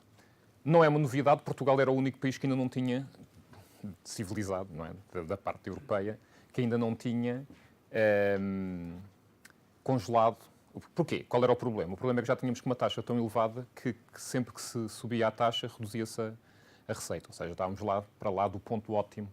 Não é uma novidade, Portugal era o único país que ainda não tinha, civilizado, não é? Da parte europeia, que ainda não tinha congelado. Porquê? Qual era o problema? O problema é que já tínhamos uma taxa tão elevada que sempre que se subia a taxa, reduzia-se a receita. Ou seja, estávamos para lá do ponto ótimo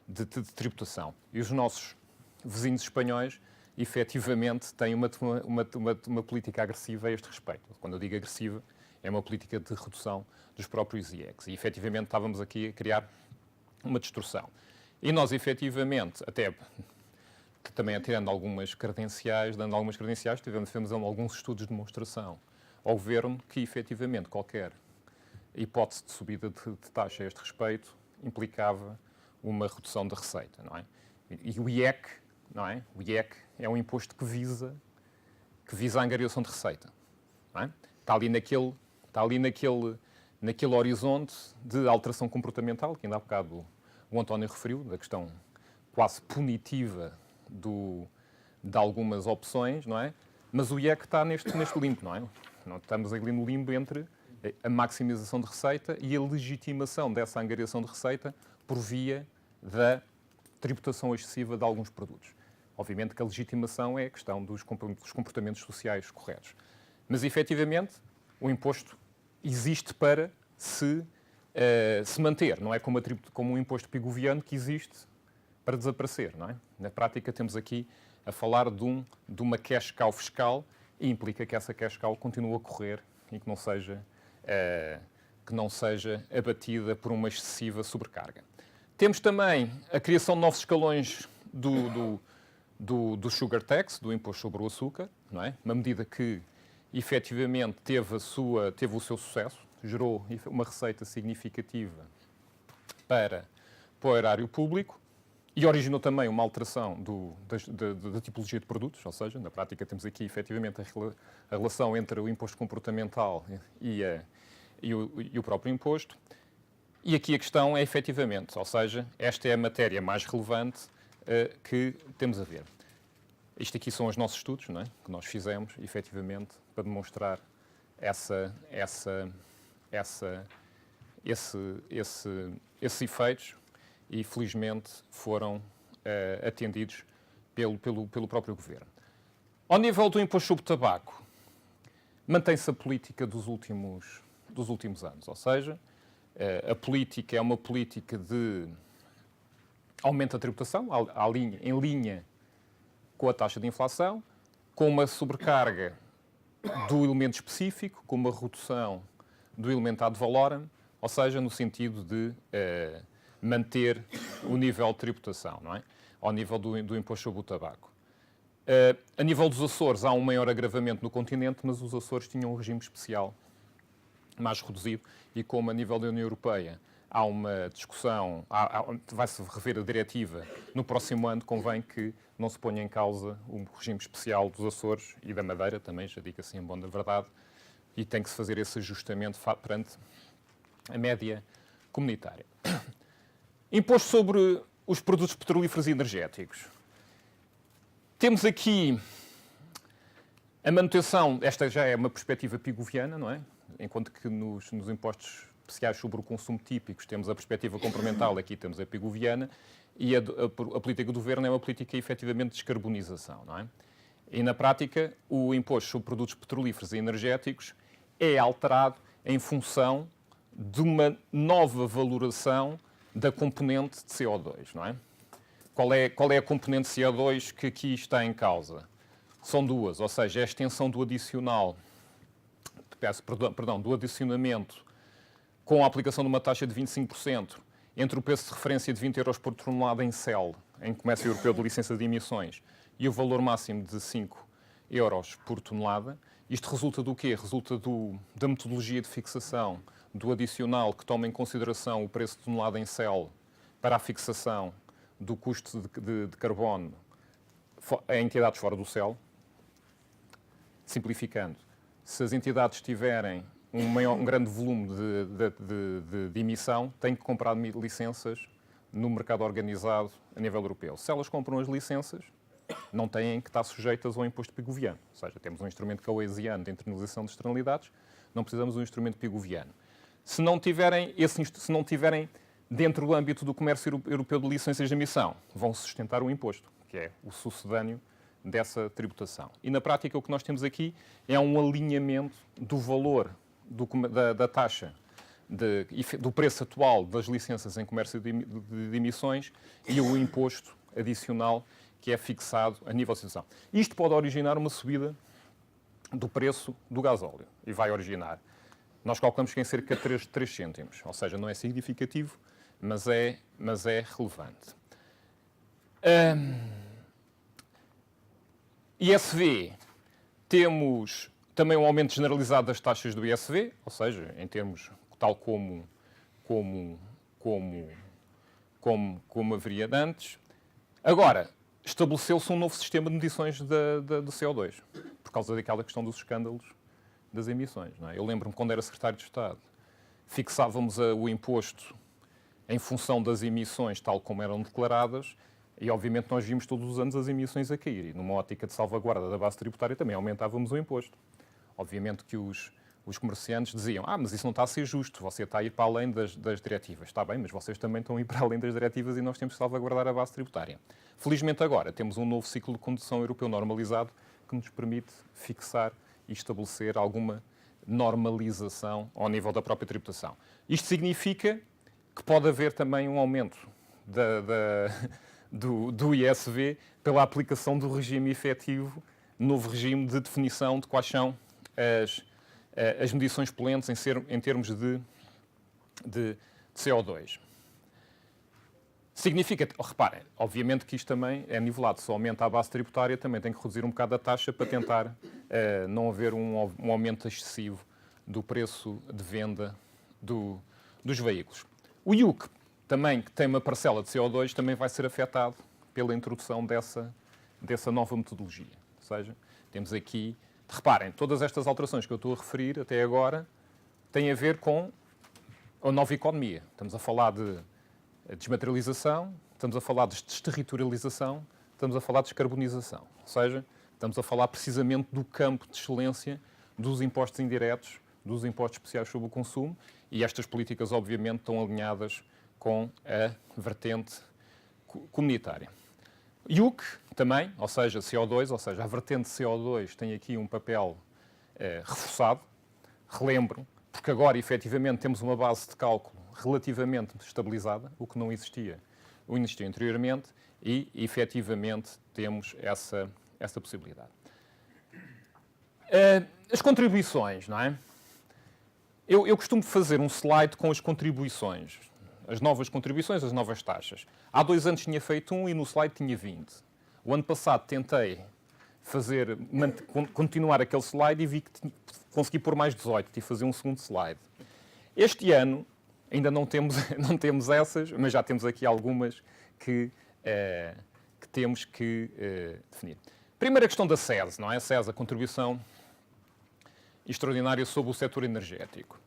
de tributação. E os nossos vizinhos espanhóis, efetivamente, têm uma política agressiva a este respeito. Quando eu digo agressiva, é uma política de redução dos próprios IECs. E, efetivamente, estávamos aqui a criar uma destrução. E nós, efetivamente, até também tirando algumas credenciais, tivemos alguns estudos de demonstração ao Governo que, efetivamente, qualquer hipótese de subida de taxa a este respeito implicava uma redução da receita, não é? E o IEC, não é? O IEC é um imposto que visa a angariação de receita, não é? Está ali naquele horizonte de alteração comportamental, que ainda há bocado o António referiu, da questão quase punitiva de algumas opções, não é? Mas o IEC está neste limbo, não é? Nós estamos ali no limbo entre a maximização de receita e a legitimação dessa angariação de receita por via da tributação excessiva de alguns produtos. Obviamente que a legitimação é a questão dos comportamentos sociais corretos. Mas, efetivamente, o imposto existe para se manter. Não é como um imposto pigoviano que existe para desaparecer, não é? Na prática, temos aqui a falar de uma cash cow fiscal e implica que essa cash cow continue a correr e que não seja abatida por uma excessiva sobrecarga. Temos também a criação de novos escalões do sugar tax, do imposto sobre o açúcar, não é? Uma medida que efetivamente teve o seu sucesso, gerou uma receita significativa para o erário público e originou também uma alteração da tipologia de produtos, ou seja, na prática temos aqui efetivamente a relação entre o imposto comportamental e o próprio imposto. E aqui a questão é efetivamente, ou seja, esta é a matéria mais relevante que temos a ver. Isto aqui são os nossos estudos, não é? Que nós fizemos, efetivamente, para demonstrar esses efeitos e, felizmente, foram atendidos pelo próprio Governo. Ao nível do imposto sobre o tabaco, mantém-se a política dos últimos anos, ou seja, a política é uma política de aumento da tributação, em linha com a taxa de inflação, com uma sobrecarga do elemento específico, com uma redução do elemento ad valorem, ou seja, no sentido de manter o nível de tributação, não é? Ao nível do imposto sobre o tabaco. A nível dos Açores, há um maior agravamento no continente, mas os Açores tinham um regime especial mais reduzido e como a nível da União Europeia há uma discussão, vai-se rever a diretiva no próximo ano, convém que não se ponha em causa o regime especial dos Açores e da Madeira também, já digo assim em bom da verdade, e tem que se fazer esse ajustamento perante a média comunitária. Imposto sobre os produtos petrolíferos e energéticos. Temos aqui a manutenção, esta já é uma perspectiva pigoviana, não é? Enquanto que nos impostos especiais sobre o consumo típicos temos a perspectiva complementar, aqui temos a pigoviana, e a política do Governo é uma política efetivamente de descarbonização, não é? E, na prática, o imposto sobre produtos petrolíferos e energéticos é alterado em função de uma nova valoração da componente de CO2, não é? Qual é a componente de CO2 que aqui está em causa? São duas, ou seja, a extensão do adicional, do adicionamento com a aplicação de uma taxa de 25% entre o preço de referência de 20 euros por tonelada em CEL, em Comércio Europeu de Licença de Emissões, e o valor máximo de 5 euros por tonelada. Isto resulta do quê? Resulta da metodologia de fixação do adicional que toma em consideração o preço de tonelada em CEL para a fixação do custo de carbono a entidades fora do CEL. Simplificando, se as entidades tiverem um grande volume de emissão, têm que comprar licenças no mercado organizado a nível europeu. Se elas compram as licenças, não têm que estar sujeitas ao imposto pigoviano. Ou seja, temos um instrumento keynesiano de internalização de externalidades, não precisamos de um instrumento pigoviano. Se não tiverem dentro do âmbito do Comércio Europeu de Licenças de Emissão, vão sustentar o imposto, que é o sucedâneo dessa tributação. E, na prática, o que nós temos aqui é um alinhamento do valor da taxa, do preço atual das licenças em comércio de emissões e o imposto adicional que é fixado a nível de situação. Isto pode originar uma subida do preço do gasóleo. E vai originar. Nós calculamos que em cerca de 3 cêntimos. Ou seja, não é significativo, mas é relevante. ISV, temos também um aumento generalizado das taxas do ISV, ou seja, em termos tal como haveria antes. Agora, estabeleceu-se um novo sistema de medições do CO2, por causa daquela questão dos escândalos das emissões. Não é? Eu lembro-me, quando era secretário de Estado, fixávamos o imposto em função das emissões tal como eram declaradas e, obviamente, nós vimos todos os anos as emissões a cair. E, numa ótica de salvaguarda da base tributária, também aumentávamos o imposto. Obviamente que os comerciantes diziam: mas isso não está a ser justo, você está a ir para além das diretivas. Está bem, mas vocês também estão a ir para além das diretivas e nós temos que salvaguardar a base tributária. Felizmente agora temos um novo ciclo de condução europeu normalizado que nos permite fixar e estabelecer alguma normalização ao nível da própria tributação. Isto significa que pode haver também um aumento do ISV pela aplicação do regime efetivo, novo regime de definição de quais são as medições poluentes em termos de CO2. Significa, reparem, obviamente que isto também é nivelado. Se aumenta a base tributária, também tem que reduzir um bocado a taxa para tentar não haver um aumento excessivo do preço de venda dos veículos. O IUC, também, que tem uma parcela de CO2, também vai ser afetado pela introdução dessa nova metodologia. Ou seja, temos aqui... Reparem, todas estas alterações que eu estou a referir até agora têm a ver com a nova economia. Estamos a falar de desmaterialização, estamos a falar de desterritorialização, estamos a falar de descarbonização. Ou seja, estamos a falar precisamente do campo de excelência dos impostos indiretos, dos impostos especiais sobre o consumo, e estas políticas, obviamente, estão alinhadas com a vertente comunitária. IUC também, ou seja, CO2, ou seja, a vertente CO2 tem aqui um papel reforçado. Relembro, porque agora, efetivamente, temos uma base de cálculo relativamente estabilizada, o que não existia anteriormente, e, efetivamente, temos essa possibilidade. As contribuições, não é? Eu costumo fazer um slide com as contribuições, as novas contribuições, as novas taxas. Há 2 anos tinha feito um e no slide tinha 20. O ano passado tentei continuar aquele slide e vi que consegui pôr mais 18 e fazer um segundo slide. Este ano ainda não temos essas, mas já temos aqui algumas que temos que definir. Primeira questão da SES, não é? A SES, a contribuição extraordinária sobre o setor energético.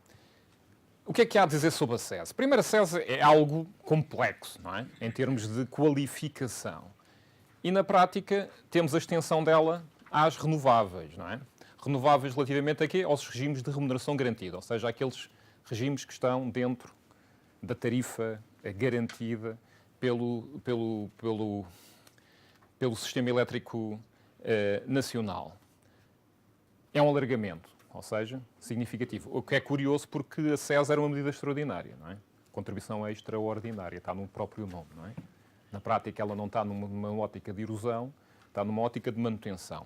O que é que há a dizer sobre a SES? Primeiro, a SES é algo complexo, não é? Em termos de qualificação. E, na prática, temos a extensão dela às renováveis, não é? Renováveis relativamente a quê? Aos regimes de remuneração garantida, ou seja, aqueles regimes que estão dentro da tarifa garantida pelo sistema elétrico nacional. É um alargamento, ou seja, significativo. O que é curioso porque a SES era uma medida extraordinária, não é? Contribuição extraordinária, está no próprio nome, não é? Na prática ela não está numa ótica de erosão, está numa ótica de manutenção.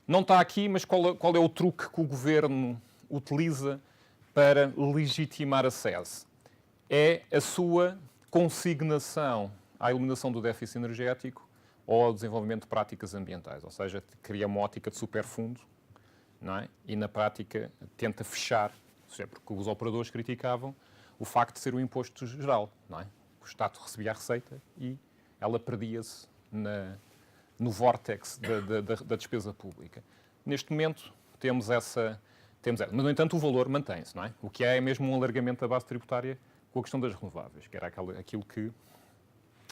Não está aqui, mas qual é o truque que o Governo utiliza para legitimar a SES? É a sua consignação à eliminação do déficit energético ou ao desenvolvimento de práticas ambientais, ou seja, cria uma ótica de superfundo, não é? E na prática tenta fechar, porque os operadores criticavam o facto de ser um imposto geral, não é? O Estado recebia a receita e ela perdia-se no vórtex da despesa pública. Neste momento temos essa. Mas, no entanto, o valor mantém-se, não é? O que é mesmo um alargamento da base tributária com a questão das renováveis, que era aquilo que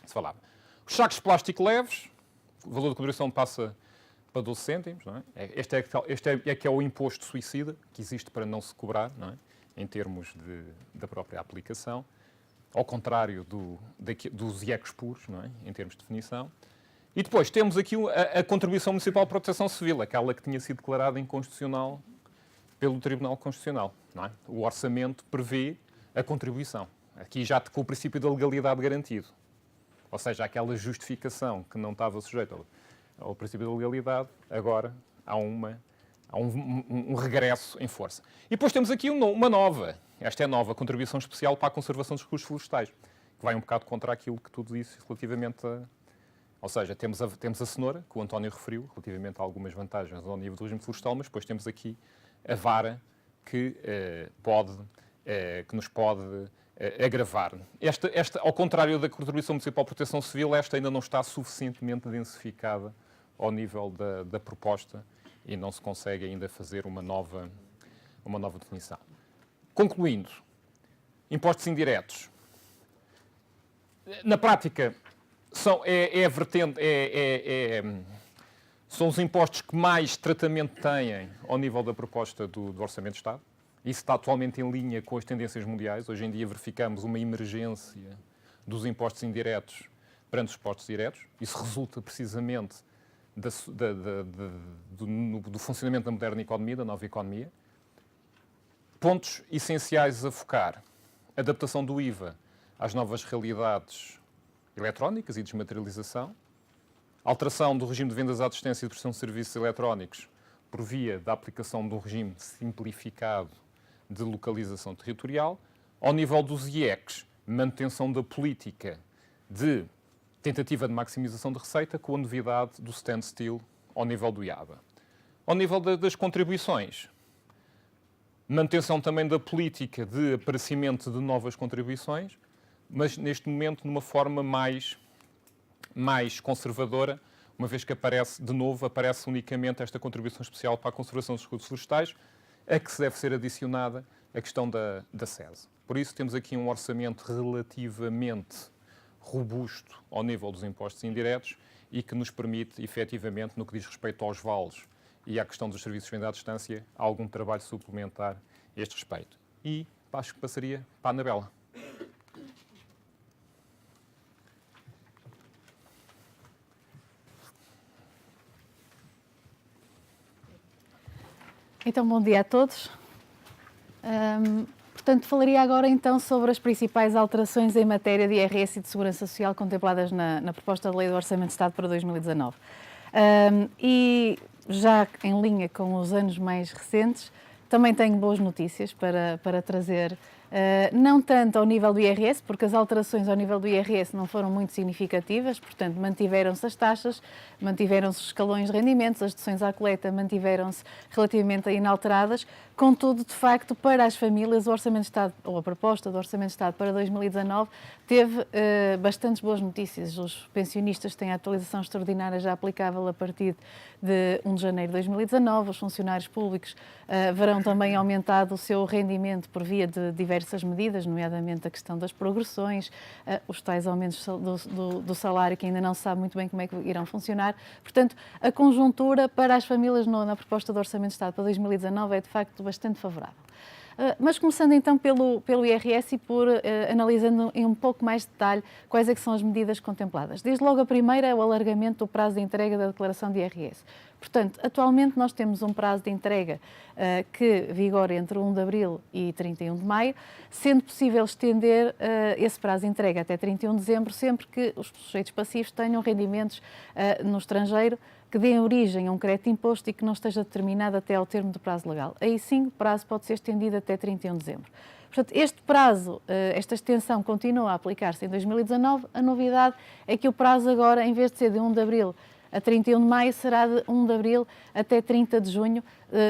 se falava. Os sacos de plástico leves, o valor de contribuição passa para 12 cêntimos, não é? Este é que é o imposto suicida, que existe para não se cobrar, não é? Em termos da própria aplicação, ao contrário dos IECs puros, não é? Em termos de definição. E depois temos aqui a Contribuição Municipal de Proteção Civil, aquela que tinha sido declarada inconstitucional pelo Tribunal Constitucional, não é? O orçamento prevê a contribuição. Aqui já com o princípio da legalidade garantido. Ou seja, aquela justificação que não estava sujeita ao princípio da legalidade, agora há um regresso em força. E depois temos aqui uma nova, esta é a nova, Contribuição Especial para a Conservação dos Recursos Florestais, que vai um bocado contra aquilo que tu disse relativamente a... Ou seja, temos a cenoura, que o António referiu, relativamente a algumas vantagens ao nível do regime florestal, mas depois temos aqui a vara que nos pode agravar. Ao contrário da Contribuição Municipal de Proteção Civil, esta ainda não está suficientemente densificada ao nível da proposta e não se consegue ainda fazer uma nova definição. Concluindo, impostos indiretos. Na prática, são os impostos que mais tratamento têm ao nível da proposta do Orçamento de Estado. Isso está atualmente em linha com as tendências mundiais. Hoje em dia verificamos uma emergência dos impostos indiretos perante os impostos diretos. Isso resulta precisamente do funcionamento da moderna economia, da nova economia. Pontos essenciais a focar. Adaptação do IVA às novas realidades eletrónicas e desmaterialização. Alteração do regime de vendas à distância e de prestação de serviços eletrónicos por via da aplicação de um regime simplificado de localização territorial. Ao nível dos IECs, manutenção da política de tentativa de maximização de receita com a novidade do standstill ao nível do IABA. Ao nível das contribuições, manutenção também da política de aparecimento de novas contribuições, mas neste momento numa forma mais conservadora, uma vez que aparece unicamente esta contribuição especial para a conservação dos recursos florestais, a que se deve ser adicionada a questão da SES. Por isso temos aqui um orçamento relativamente robusto ao nível dos impostos indiretos e que nos permite, efetivamente, no que diz respeito aos vales e à questão dos serviços de venda à distância, algum trabalho suplementar a este respeito. E acho que passaria para a Anabela. Então, bom dia a todos. Portanto, falaria agora então sobre as principais alterações em matéria de IRS e de Segurança Social contempladas na proposta de Lei do Orçamento de Estado para 2019. E já em linha com os anos mais recentes, também tenho boas notícias para trazer. Não tanto ao nível do IRS, porque as alterações ao nível do IRS não foram muito significativas, portanto, mantiveram-se as taxas, mantiveram-se os escalões de rendimentos, as deduções à coleta mantiveram-se relativamente inalteradas. Contudo, de facto, para as famílias, o Orçamento de Estado, ou a proposta do Orçamento de Estado para 2019, teve bastantes boas notícias. Os pensionistas têm a atualização extraordinária já aplicável a partir de 1 de janeiro de 2019. Os funcionários públicos verão também aumentado o seu rendimento por via de diversas medidas, nomeadamente a questão das progressões, os tais aumentos do salário, que ainda não se sabe muito bem como é que irão funcionar. Portanto, a conjuntura para as famílias na proposta do Orçamento de Estado para 2019 é, de facto, bastante favorável. Mas começando então pelo IRS e analisando em um pouco mais de detalhe quais é que são as medidas contempladas. Desde logo a primeira é o alargamento do prazo de entrega da declaração de IRS. Portanto, atualmente nós temos um prazo de entrega que vigora entre 1 de abril e 31 de maio, sendo possível estender esse prazo de entrega até 31 de dezembro, sempre que os sujeitos passivos tenham rendimentos no estrangeiro que deem origem a um crédito de imposto e que não esteja determinado até ao termo do prazo legal. Aí sim, o prazo pode ser estendido até 31 de dezembro. Portanto, este prazo, esta extensão continua a aplicar-se em 2019. A novidade é que o prazo agora, em vez de ser de 1 de abril a 31 de maio, será de 1 de abril até 30 de junho,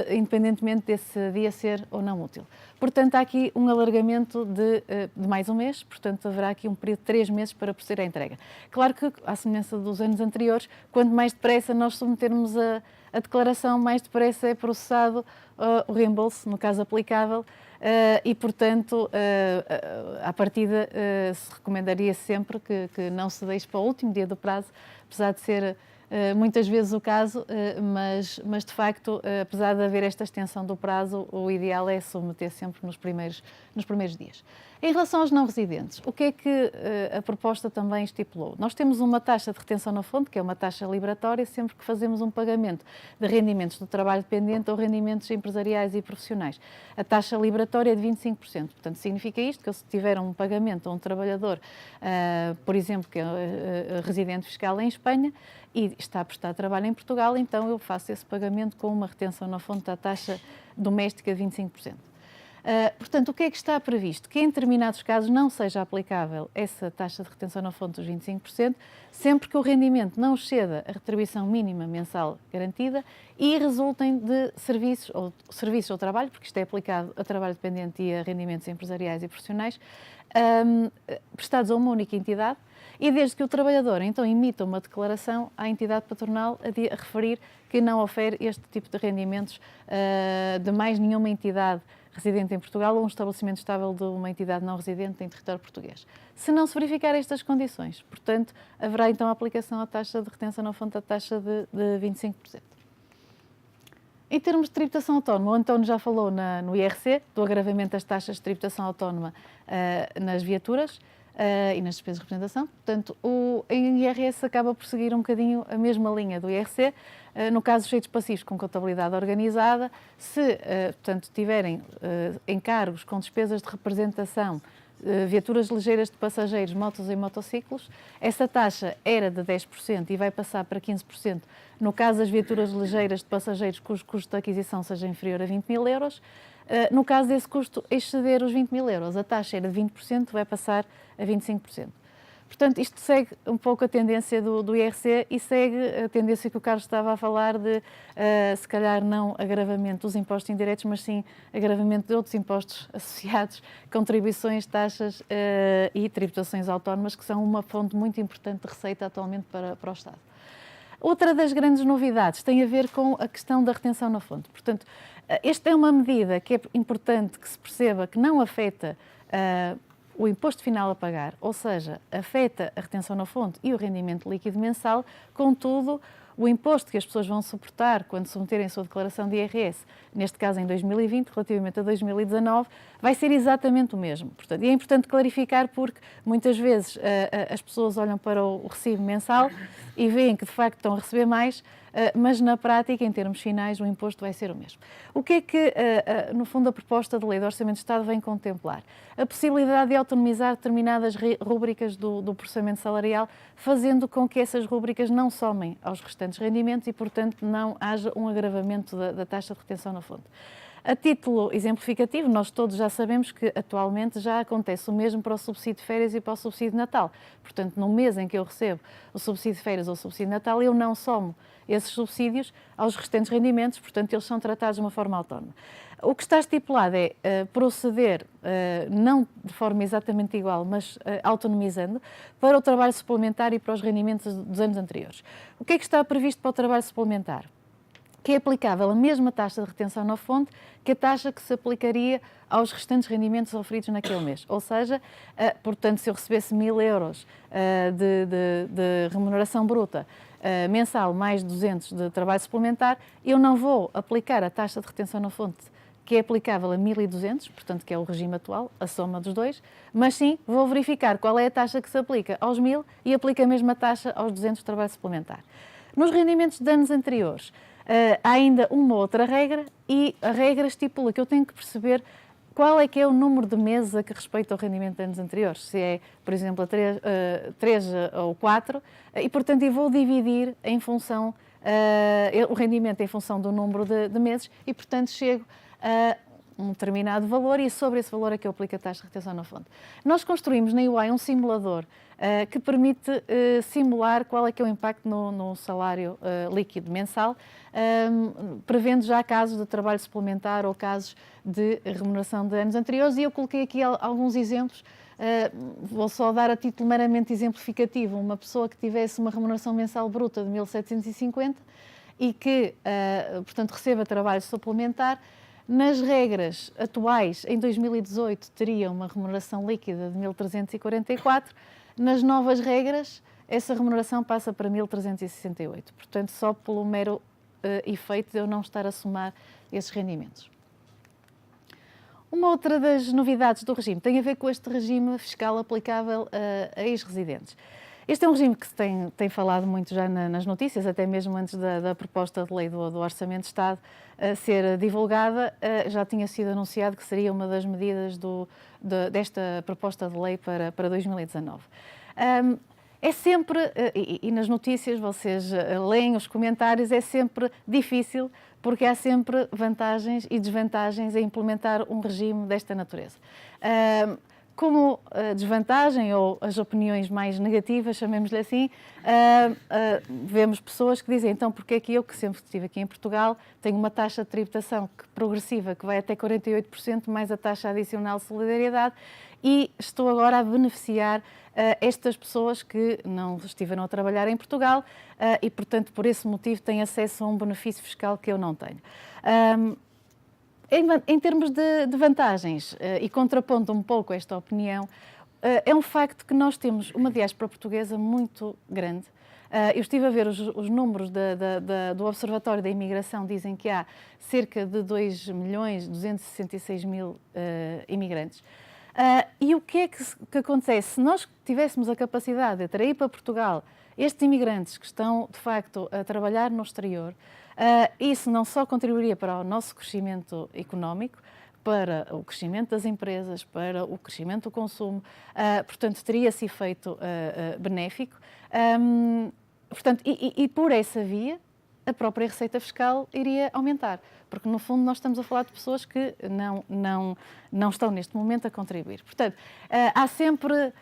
independentemente desse dia ser ou não útil. Portanto, há aqui um alargamento de mais um mês, portanto, haverá aqui um período de 3 meses para proceder à entrega. Claro que, à semelhança dos anos anteriores, quanto mais depressa nós submetermos a declaração, mais depressa é processado o reembolso, no caso aplicável, e, portanto, à partida, se recomendaria sempre que não se deixe para o último dia do prazo, apesar de ser muitas vezes o caso, mas de facto, apesar de haver esta extensão do prazo, o ideal é submeter sempre nos primeiros dias. Em relação aos não residentes, o que é que a proposta também estipulou? Nós temos uma taxa de retenção na fonte, que é uma taxa liberatória, sempre que fazemos um pagamento de rendimentos do trabalho dependente ou rendimentos empresariais e profissionais. A taxa liberatória é de 25%. Portanto, significa isto, que se tiver um pagamento a um trabalhador, por exemplo, que é residente fiscal em Espanha, e está a prestar trabalho em Portugal, então eu faço esse pagamento com uma retenção na fonte da taxa doméstica de 25%. Portanto, o que é que está previsto? Que em determinados casos não seja aplicável essa taxa de retenção na fonte dos 25%, sempre que o rendimento não exceda a retribuição mínima mensal garantida e resultem de serviços ou trabalho, porque isto é aplicado a trabalho dependente e a rendimentos empresariais e profissionais, prestados a uma única entidade, e desde que o trabalhador então emita uma declaração à entidade patronal a referir que não ofere este tipo de rendimentos de mais nenhuma entidade residente em Portugal ou um estabelecimento estável de uma entidade não residente em território português. Se não se verificar estas condições, portanto, haverá então a aplicação à taxa de retenção na fonte, a taxa de 25%. Em termos de tributação autónoma, o António já falou no IRC, do agravamento das taxas de tributação autónoma nas viaturas e nas despesas de representação. Portanto, em IRS acaba por seguir um bocadinho a mesma linha do IRC. No caso dos sujeitos passivos com contabilidade organizada, se, portanto, tiverem encargos com despesas de representação, viaturas ligeiras de passageiros, motos e motociclos, essa taxa era de 10% e vai passar para 15% no caso das viaturas ligeiras de passageiros cujo custo de aquisição seja inferior a 20 mil euros. No caso desse custo exceder os 20 mil euros, a taxa era de 20%, vai passar a 25%. Portanto, isto segue um pouco a tendência do IRC e segue a tendência que o Carlos estava a falar de, se calhar, não agravamento dos impostos indiretos, mas sim agravamento de outros impostos associados, contribuições, taxas e tributações autónomas, que são uma fonte muito importante de receita atualmente para o Estado. Outra das grandes novidades tem a ver com a questão da retenção na fonte. Portanto, esta é uma medida que é importante que se perceba que não afeta o imposto final a pagar, ou seja, afeta a retenção na fonte e o rendimento líquido mensal, contudo, o imposto que as pessoas vão suportar quando submeterem a sua declaração de IRS, neste caso em 2020, relativamente a 2019, vai ser exatamente o mesmo. Portanto, e é importante clarificar porque muitas vezes as pessoas olham para o recibo mensal e veem que de facto estão a receber mais, mas na prática, em termos finais, o imposto vai ser o mesmo. O que é que, no fundo, a proposta de lei do Orçamento de Estado vem contemplar? A possibilidade de autonomizar determinadas rúbricas do processamento salarial, fazendo com que essas rúbricas não somem aos restantes rendimentos e, portanto, não haja um agravamento da taxa de retenção na fonte. A título exemplificativo, nós todos já sabemos que atualmente já acontece o mesmo para o subsídio de férias e para o subsídio de Natal. Portanto, no mês em que eu recebo o subsídio de férias ou o subsídio de Natal, eu não somo esses subsídios aos restantes rendimentos, portanto, eles são tratados de uma forma autónoma. O que está estipulado é proceder, não de forma exatamente igual, mas autonomizando, para o trabalho suplementar e para os rendimentos dos anos anteriores. O que é que está previsto para o trabalho suplementar? Que é aplicável a mesma taxa de retenção na fonte que a taxa que se aplicaria aos restantes rendimentos oferidos naquele mês. Ou seja, portanto, se eu recebesse 1.000 euros de remuneração bruta mensal mais 200 de trabalho suplementar, eu não vou aplicar a taxa de retenção na fonte que é aplicável a 1.200, portanto, que é o regime atual, a soma dos dois, mas sim vou verificar qual é a taxa que se aplica aos 1.000 e aplico a mesma taxa aos 200 de trabalho suplementar. Nos rendimentos de anos anteriores, há ainda uma outra regra e a regra estipula que eu tenho que perceber qual é que é o número de meses a que respeita ao rendimento de anos anteriores, se é, por exemplo, 3 ou 4, e, portanto, eu vou dividir em função, o rendimento em função do número de meses e, portanto, chego a um determinado valor e sobre esse valor é que eu aplico a taxa de retenção na fonte. Nós construímos na UI um simulador que permite simular qual é que é o impacto no salário líquido mensal, prevendo já casos de trabalho suplementar ou casos de remuneração de anos anteriores, e eu coloquei aqui alguns exemplos. Vou só dar a título meramente exemplificativo. Uma pessoa que tivesse uma remuneração mensal bruta de 1.750 e que, portanto, receba trabalho suplementar, nas regras atuais, em 2018, teria uma remuneração líquida de 1.344. Nas novas regras, essa remuneração passa para 1.368. Portanto, só pelo mero efeito de eu não estar a somar esses rendimentos. Uma outra das novidades do regime tem a ver com este regime fiscal aplicável a ex-residentes. Este é um regime que se tem falado muito já nas notícias, até mesmo antes da proposta de lei do Orçamento de Estado ser divulgada, já tinha sido anunciado que seria uma das medidas desta proposta de lei para 2019. É sempre, e nas notícias vocês leem os comentários, é sempre difícil porque há sempre vantagens e desvantagens a implementar um regime desta natureza. Como desvantagem, ou as opiniões mais negativas, chamemos-lhe assim, vemos pessoas que dizem, então, porque é que eu, que sempre estive aqui em Portugal, tenho uma taxa de tributação progressiva que vai até 48%, mais a taxa adicional de solidariedade, e estou agora a beneficiar estas pessoas que não estiveram a trabalhar em Portugal e, portanto, por esse motivo têm acesso a um benefício fiscal que eu não tenho. Em termos de vantagens, e contrapondo um pouco esta opinião, é um facto que nós temos uma diáspora portuguesa muito grande. Eu estive a ver os números do Observatório da Imigração, dizem que há cerca de 2.266.000 imigrantes. E o que é que acontece? Se nós tivéssemos a capacidade de atrair para Portugal estes imigrantes que estão, de facto, a trabalhar no exterior, isso não só contribuiria para o nosso crescimento económico, para o crescimento das empresas, para o crescimento do consumo, portanto, teria esse efeito benéfico. Portanto, e por essa via, a própria receita fiscal iria aumentar, porque no fundo nós estamos a falar de pessoas que não estão neste momento a contribuir. Portanto, há sempre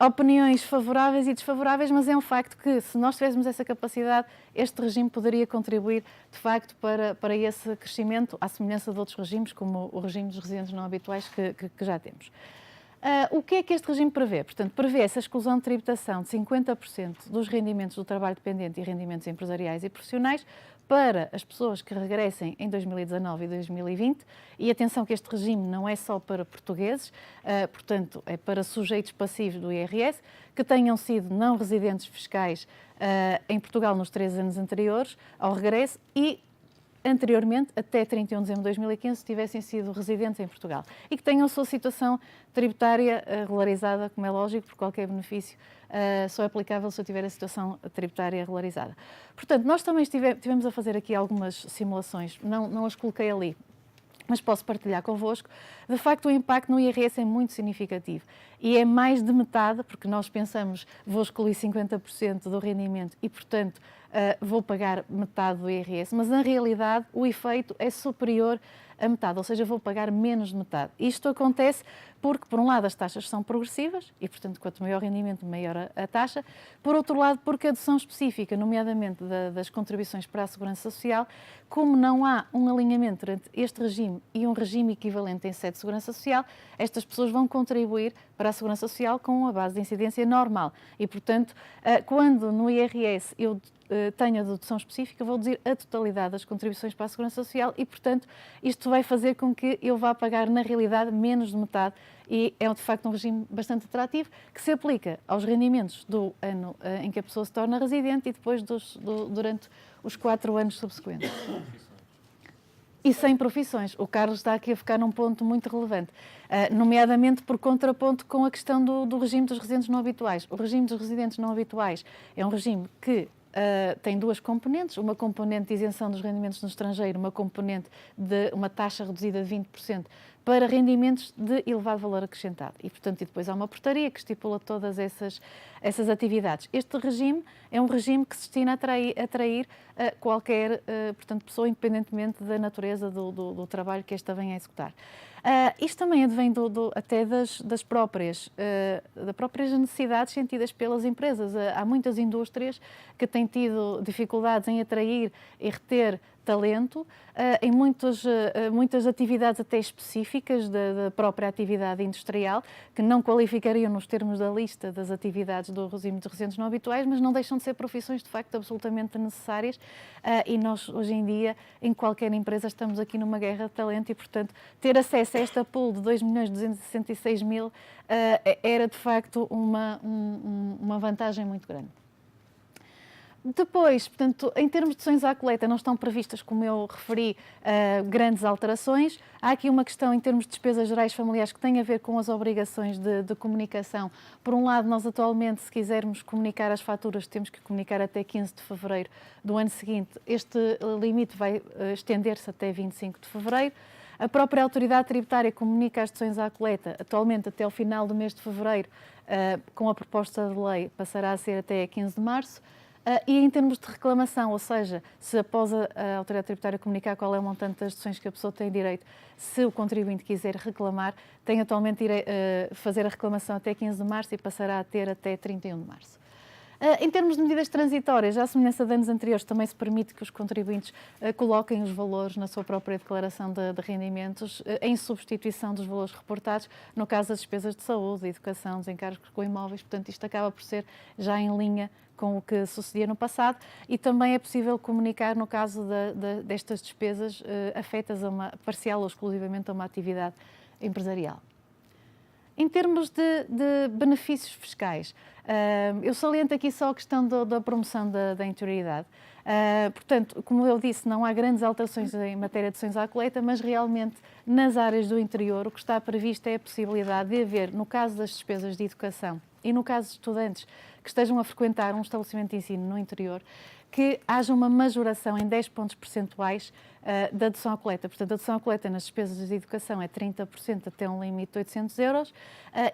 opiniões favoráveis e desfavoráveis, mas é um facto que, se nós tivéssemos essa capacidade, este regime poderia contribuir, de facto, para esse crescimento, à semelhança de outros regimes, como o regime dos residentes não habituais que já temos. O que é que este regime prevê? Portanto, prevê essa exclusão de tributação de 50% dos rendimentos do trabalho dependente e rendimentos empresariais e profissionais para as pessoas que regressem em 2019 e 2020. E atenção que este regime não é só para portugueses, portanto, é para sujeitos passivos do IRS que tenham sido não residentes fiscais em Portugal nos 3 anos anteriores ao regresso e anteriormente, até 31 de dezembro de 2015, tivessem sido residentes em Portugal e que tenham a sua situação tributária regularizada, como é lógico, por qualquer benefício só é aplicável se eu tiver a situação tributária regularizada. Portanto, nós também estivemos a fazer aqui algumas simulações, não as coloquei ali, mas posso partilhar convosco. De facto, o impacto no IRS é muito significativo e é mais de metade, porque nós pensamos, vou excluir 50% do rendimento e, portanto, vou pagar metade do IRS, mas na realidade o efeito é superior a metade, ou seja, vou pagar menos de metade. Isto acontece porque, por um lado, as taxas são progressivas e, portanto, quanto maior o rendimento, maior a taxa. Por outro lado, porque a dedução específica, nomeadamente das contribuições para a Segurança Social, como não há um alinhamento entre este regime e um regime equivalente em sede de Segurança Social, estas pessoas vão contribuir para a Segurança Social com a base de incidência normal. E, portanto, quando no IRS eu tenho a dedução específica, vou deduzir a totalidade das contribuições para a Segurança Social e, portanto, isto vai fazer com que eu vá pagar, na realidade, menos de metade e é, de facto, um regime bastante atrativo que se aplica aos rendimentos do ano em que a pessoa se torna residente e depois durante os 4 anos subsequentes. e sem profissões. O Carlos está aqui a ficar num ponto muito relevante, nomeadamente por contraponto com a questão do regime dos residentes não habituais. O regime dos residentes não habituais é um regime que tem duas componentes, uma componente de isenção dos rendimentos no estrangeiro, uma componente de uma taxa reduzida de 20% para rendimentos de elevado valor acrescentado. E, portanto, e depois há uma portaria que estipula todas essas atividades. Este regime é um regime que se destina a atrair qualquer portanto, pessoa, independentemente da natureza do trabalho que esta venha a executar. Isto também advém até das próprias necessidades sentidas pelas empresas. Há muitas indústrias que têm tido dificuldades em atrair e reter talento em muitas atividades até específicas da própria atividade industrial, que não qualificariam nos termos da lista das atividades do regime de residentes não habituais, mas não deixam de ser profissões de facto absolutamente necessárias e nós hoje em dia em qualquer empresa estamos aqui numa guerra de talento e portanto ter acesso a esta pool de 2.266.000 era de facto uma vantagem muito grande. Depois, portanto, em termos de deduções à coleta, não estão previstas, como eu referi, grandes alterações. Há aqui uma questão em termos de despesas gerais familiares que tem a ver com as obrigações de comunicação. Por um lado, nós atualmente, se quisermos comunicar as faturas, temos que comunicar até 15 de fevereiro do ano seguinte. Este limite vai estender-se até 25 de fevereiro. A própria autoridade tributária comunica as deduções à coleta, atualmente até ao final do mês de fevereiro, com a proposta de lei, passará a ser até 15 de março. E em termos de reclamação, ou seja, se após a autoridade tributária comunicar qual é o montante das deduções que a pessoa tem direito, se o contribuinte quiser reclamar, tem atualmente fazer a reclamação até 15 de março e passará a ter até 31 de março. Em termos de medidas transitórias, à semelhança de anos anteriores, também se permite que os contribuintes coloquem os valores na sua própria declaração de rendimentos, em substituição dos valores reportados, no caso das despesas de saúde, educação, dos encargos com imóveis. Portanto, isto acaba por ser já em linha com o que sucedia no passado e também é possível comunicar no caso destas despesas afetas parcial ou exclusivamente a uma atividade empresarial. Em termos de benefícios fiscais, eu saliento aqui só a questão da promoção da interioridade. Portanto, como eu disse, não há grandes alterações em matéria de deduções à coleta, mas realmente nas áreas do interior o que está previsto é a possibilidade de haver, no caso das despesas de educação e no caso de estudantes que estejam a frequentar um estabelecimento de ensino no interior, que haja uma majoração em 10 pontos percentuais da dedução à coleta. Portanto, a dedução à coleta nas despesas de educação é 30% até um limite de 800 euros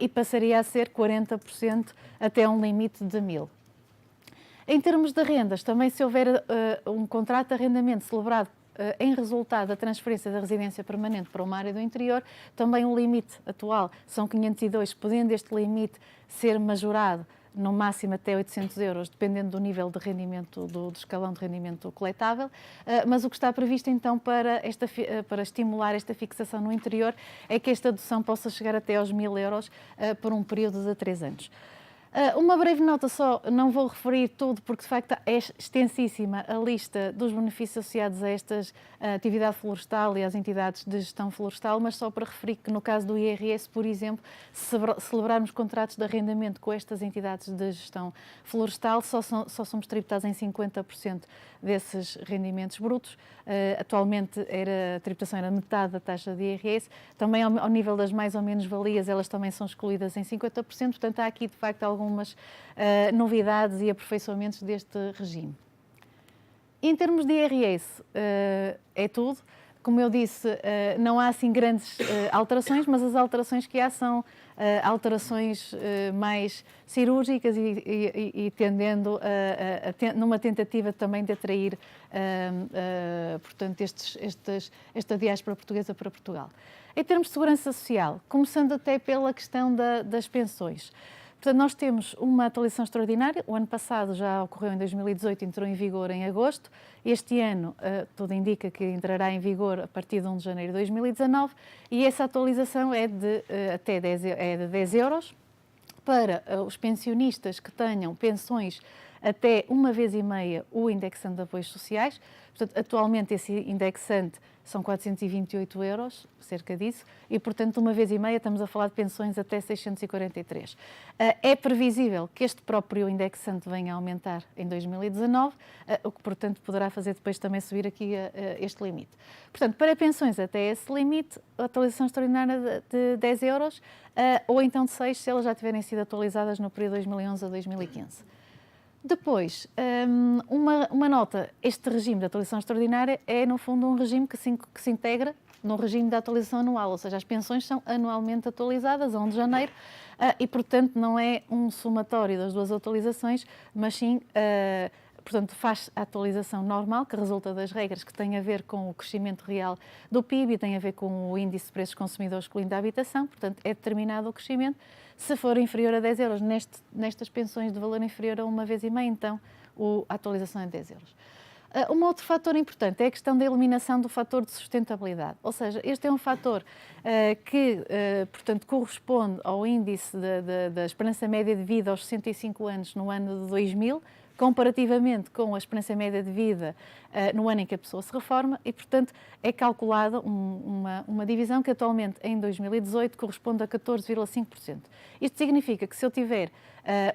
e passaria a ser 40% até um limite de 1.000. Em termos de rendas, também se houver um contrato de arrendamento celebrado em resultado da transferência da residência permanente para uma área do interior, também o limite atual são 502, podendo este limite ser majorado no máximo até 800 euros, dependendo do nível de rendimento, do escalão de rendimento coletável, mas o que está previsto então para estimular esta fixação no interior é que esta dedução possa chegar até aos 1.000 euros por um período de 3 anos. Uma breve nota só, não vou referir tudo porque de facto é extensíssima a lista dos benefícios associados a esta atividade florestal e às entidades de gestão florestal, mas só para referir que no caso do IRS, por exemplo, se celebrarmos contratos de arrendamento com estas entidades de gestão florestal, só somos tributados em 50% desses rendimentos brutos. Atualmente a tributação era metade da taxa de IRS, também ao nível das mais ou menos valias, elas também são excluídas em 50%, portanto há aqui de facto algumas novidades e aperfeiçoamentos deste regime. Em termos de IRS, é tudo. Como eu disse, não há assim grandes alterações, mas as alterações que há são alterações mais cirúrgicas e tendendo numa tentativa também de atrair, portanto, esta diáspora portuguesa para Portugal. Em termos de segurança social, começando até pela questão das pensões. Portanto, nós temos uma atualização extraordinária. O ano passado já ocorreu em 2018, entrou em vigor em agosto. Este ano, tudo indica que entrará em vigor a partir de 1 de janeiro de 2019 e essa atualização é de 10 euros para os pensionistas que tenham pensões até 1,5 vezes o indexante de apoios sociais. Portanto, atualmente esse indexante são 428 euros, cerca disso, e portanto 1,5 vezes estamos a falar de pensões até 643. É previsível que este próprio indexante venha a aumentar em 2019, o que portanto poderá fazer depois também subir aqui este limite. Portanto, para pensões até esse limite, a atualização extraordinária de 10 euros, ou então de 6, se elas já tiverem sido atualizadas no período 2011 a 2015. Depois, uma nota, este regime de atualização extraordinária é, no fundo, um regime que se integra no regime de atualização anual, ou seja, as pensões são anualmente atualizadas a 1 de janeiro e, portanto, não é um somatório das duas atualizações, mas sim, portanto, faz a atualização normal, que resulta das regras que têm a ver com o crescimento real do PIB e tem a ver com o índice de preços consumidores excluindo a habitação, portanto, é determinado o crescimento. Se for inferior a 10 euros, nestas pensões de valor inferior a 1,5 vezes, então a atualização é de 10 euros. Um outro fator importante é a questão da eliminação do fator de sustentabilidade. Ou seja, este é um fator que, portanto, corresponde ao índice da esperança média de vida aos 65 anos no ano de 2000, comparativamente com a esperança média de vida no ano em que a pessoa se reforma e, portanto, é calculada uma divisão que atualmente, em 2018, corresponde a 14,5%. Isto significa que se eu tiver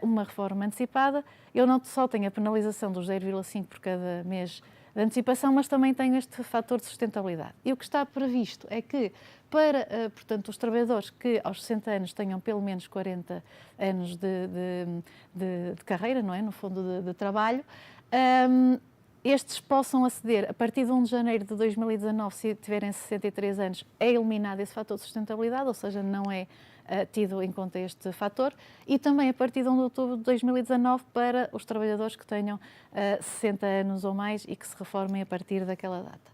uma reforma antecipada, eu não só tenho a penalização dos 0,5 por cada mês de antecipação, mas também tenho este fator de sustentabilidade. E o que está previsto é que, para, portanto, os trabalhadores que aos 60 anos tenham pelo menos 40 anos de carreira, não é? No fundo de trabalho, estes possam aceder, a partir de 1 de janeiro de 2019, se tiverem 63 anos, é eliminado esse fator de sustentabilidade, ou seja, não é tido em conta este fator, e também a partir de 1 de outubro de 2019 para os trabalhadores que tenham 60 anos ou mais e que se reformem a partir daquela data.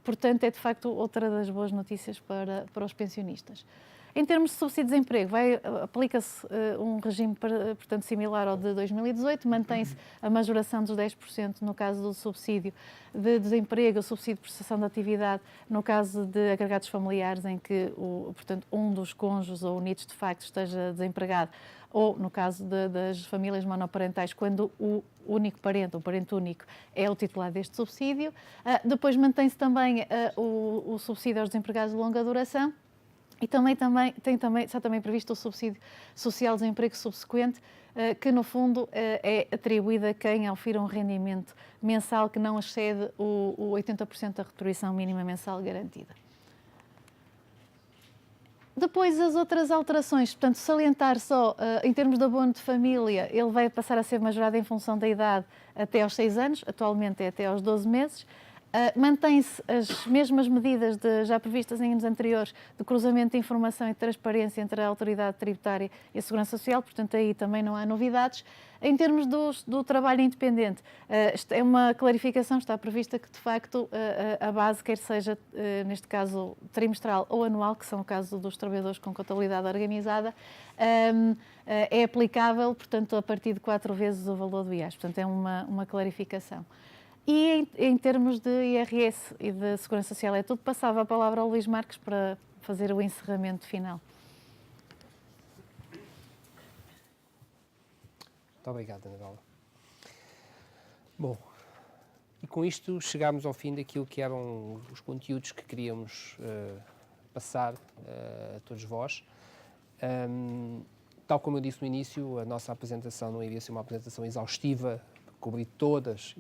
Portanto, é de facto outra das boas notícias para os pensionistas. Em termos de subsídio de desemprego, aplica-se um regime, portanto, similar ao de 2018, mantém-se a majoração dos 10% no caso do subsídio de desemprego, o subsídio de prestação de atividade no caso de agregados familiares em que, portanto, um dos cônjuges ou unidos de facto esteja desempregado, ou no caso das famílias monoparentais, quando o único parente, o parente único, é o titular deste subsídio. Depois mantém-se também o subsídio aos desempregados de longa duração. E está também previsto o subsídio social de desemprego subsequente, que no fundo é atribuído a quem ofira um rendimento mensal que não excede o 80% da retribuição mínima mensal garantida. Depois as outras alterações, portanto, salientar só, em termos de abono de família, ele vai passar a ser majorado em função da idade até aos 6 anos, atualmente é até aos 12 meses. Mantém-se as mesmas medidas já previstas em anos anteriores de cruzamento de informação e transparência entre a autoridade tributária e a Segurança Social, portanto aí também não há novidades. Em termos do trabalho independente, é uma clarificação, está prevista que de facto a base, quer seja neste caso trimestral ou anual, que são o caso dos trabalhadores com contabilidade organizada, é aplicável, portanto, a partir de 4 vezes o valor do IAS, portanto é uma clarificação. E em termos de IRS e de Segurança Social é tudo. Passava a palavra ao Luís Marques para fazer o encerramento final. Muito obrigado, Anabela. Bom, e com isto chegámos ao fim daquilo que eram os conteúdos que queríamos passar a todos vós. Tal como eu disse no início, a nossa apresentação não iria ser uma apresentação exaustiva, cobrir todas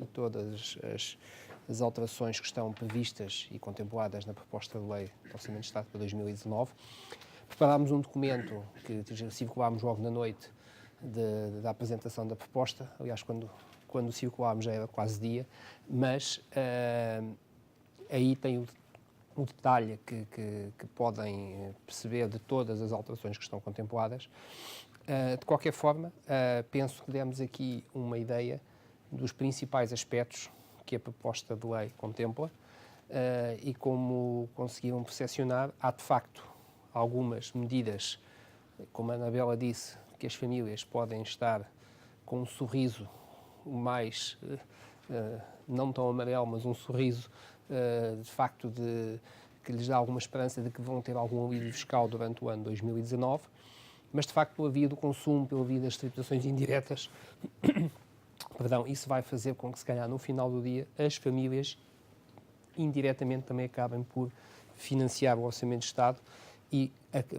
as alterações que estão previstas e contempladas na proposta de lei do Orçamento de Estado para 2019. Preparámos um documento que circulámos logo na noite da apresentação da proposta. Aliás, quando circulámos já era quase dia, mas aí tem o detalhe que podem perceber de todas as alterações que estão contempladas. De qualquer forma, penso que demos aqui uma ideia dos principais aspectos que a proposta de lei contempla e como conseguiram percepcionar, há de facto algumas medidas, como a Anabela disse, que as famílias podem estar com um sorriso mais, não tão amarelo, mas um sorriso de facto que lhes dá alguma esperança de que vão ter algum alívio fiscal durante o ano 2019, mas de facto pela via do consumo, pela via das tributações indiretas, Perdão, isso vai fazer com que, se calhar, no final do dia, as famílias indiretamente também acabem por financiar o Orçamento de Estado e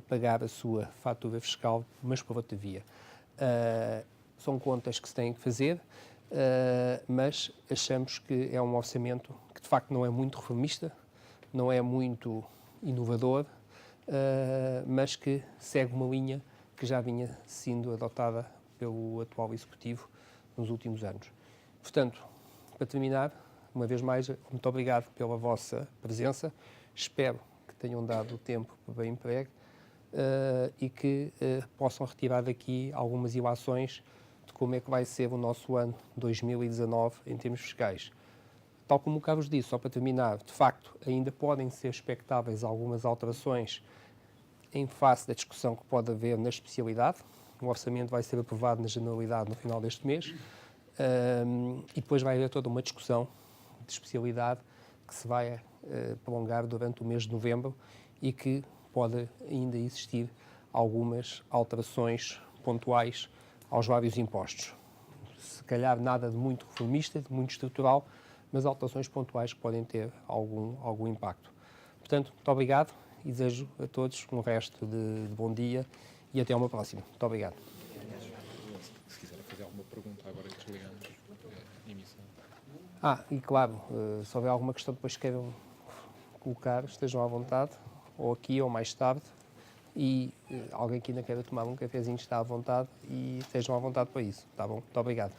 pagar a sua fatura fiscal, mas por outra via. São contas que se têm que fazer, mas achamos que é um orçamento que, de facto, não é muito reformista, não é muito inovador, mas que segue uma linha que já vinha sendo adotada pelo atual Executivo nos últimos anos. Portanto, para terminar, uma vez mais, muito obrigado pela vossa presença. Espero que tenham dado o tempo para bem emprego e que possam retirar daqui algumas ilações de como é que vai ser o nosso ano 2019 em termos fiscais. Tal como o Carlos disse, só para terminar, de facto, ainda podem ser expectáveis algumas alterações em face da discussão que pode haver na especialidade. O orçamento vai ser aprovado na generalidade no final deste mês e depois vai haver toda uma discussão de especialidade que se vai prolongar durante o mês de novembro e que pode ainda existir algumas alterações pontuais aos vários impostos. Se calhar nada de muito reformista, de muito estrutural, mas alterações pontuais que podem ter algum impacto. Portanto, muito obrigado e desejo a todos um resto de bom dia e até uma próxima. Muito obrigado. Se quiserem fazer alguma pergunta, agora desligamos a emissão. E claro, se houver alguma questão depois que queiram colocar, estejam à vontade, ou aqui ou mais tarde, e alguém que ainda queira tomar um cafezinho está à vontade e estejam à vontade para isso. Tá bom? Muito obrigado.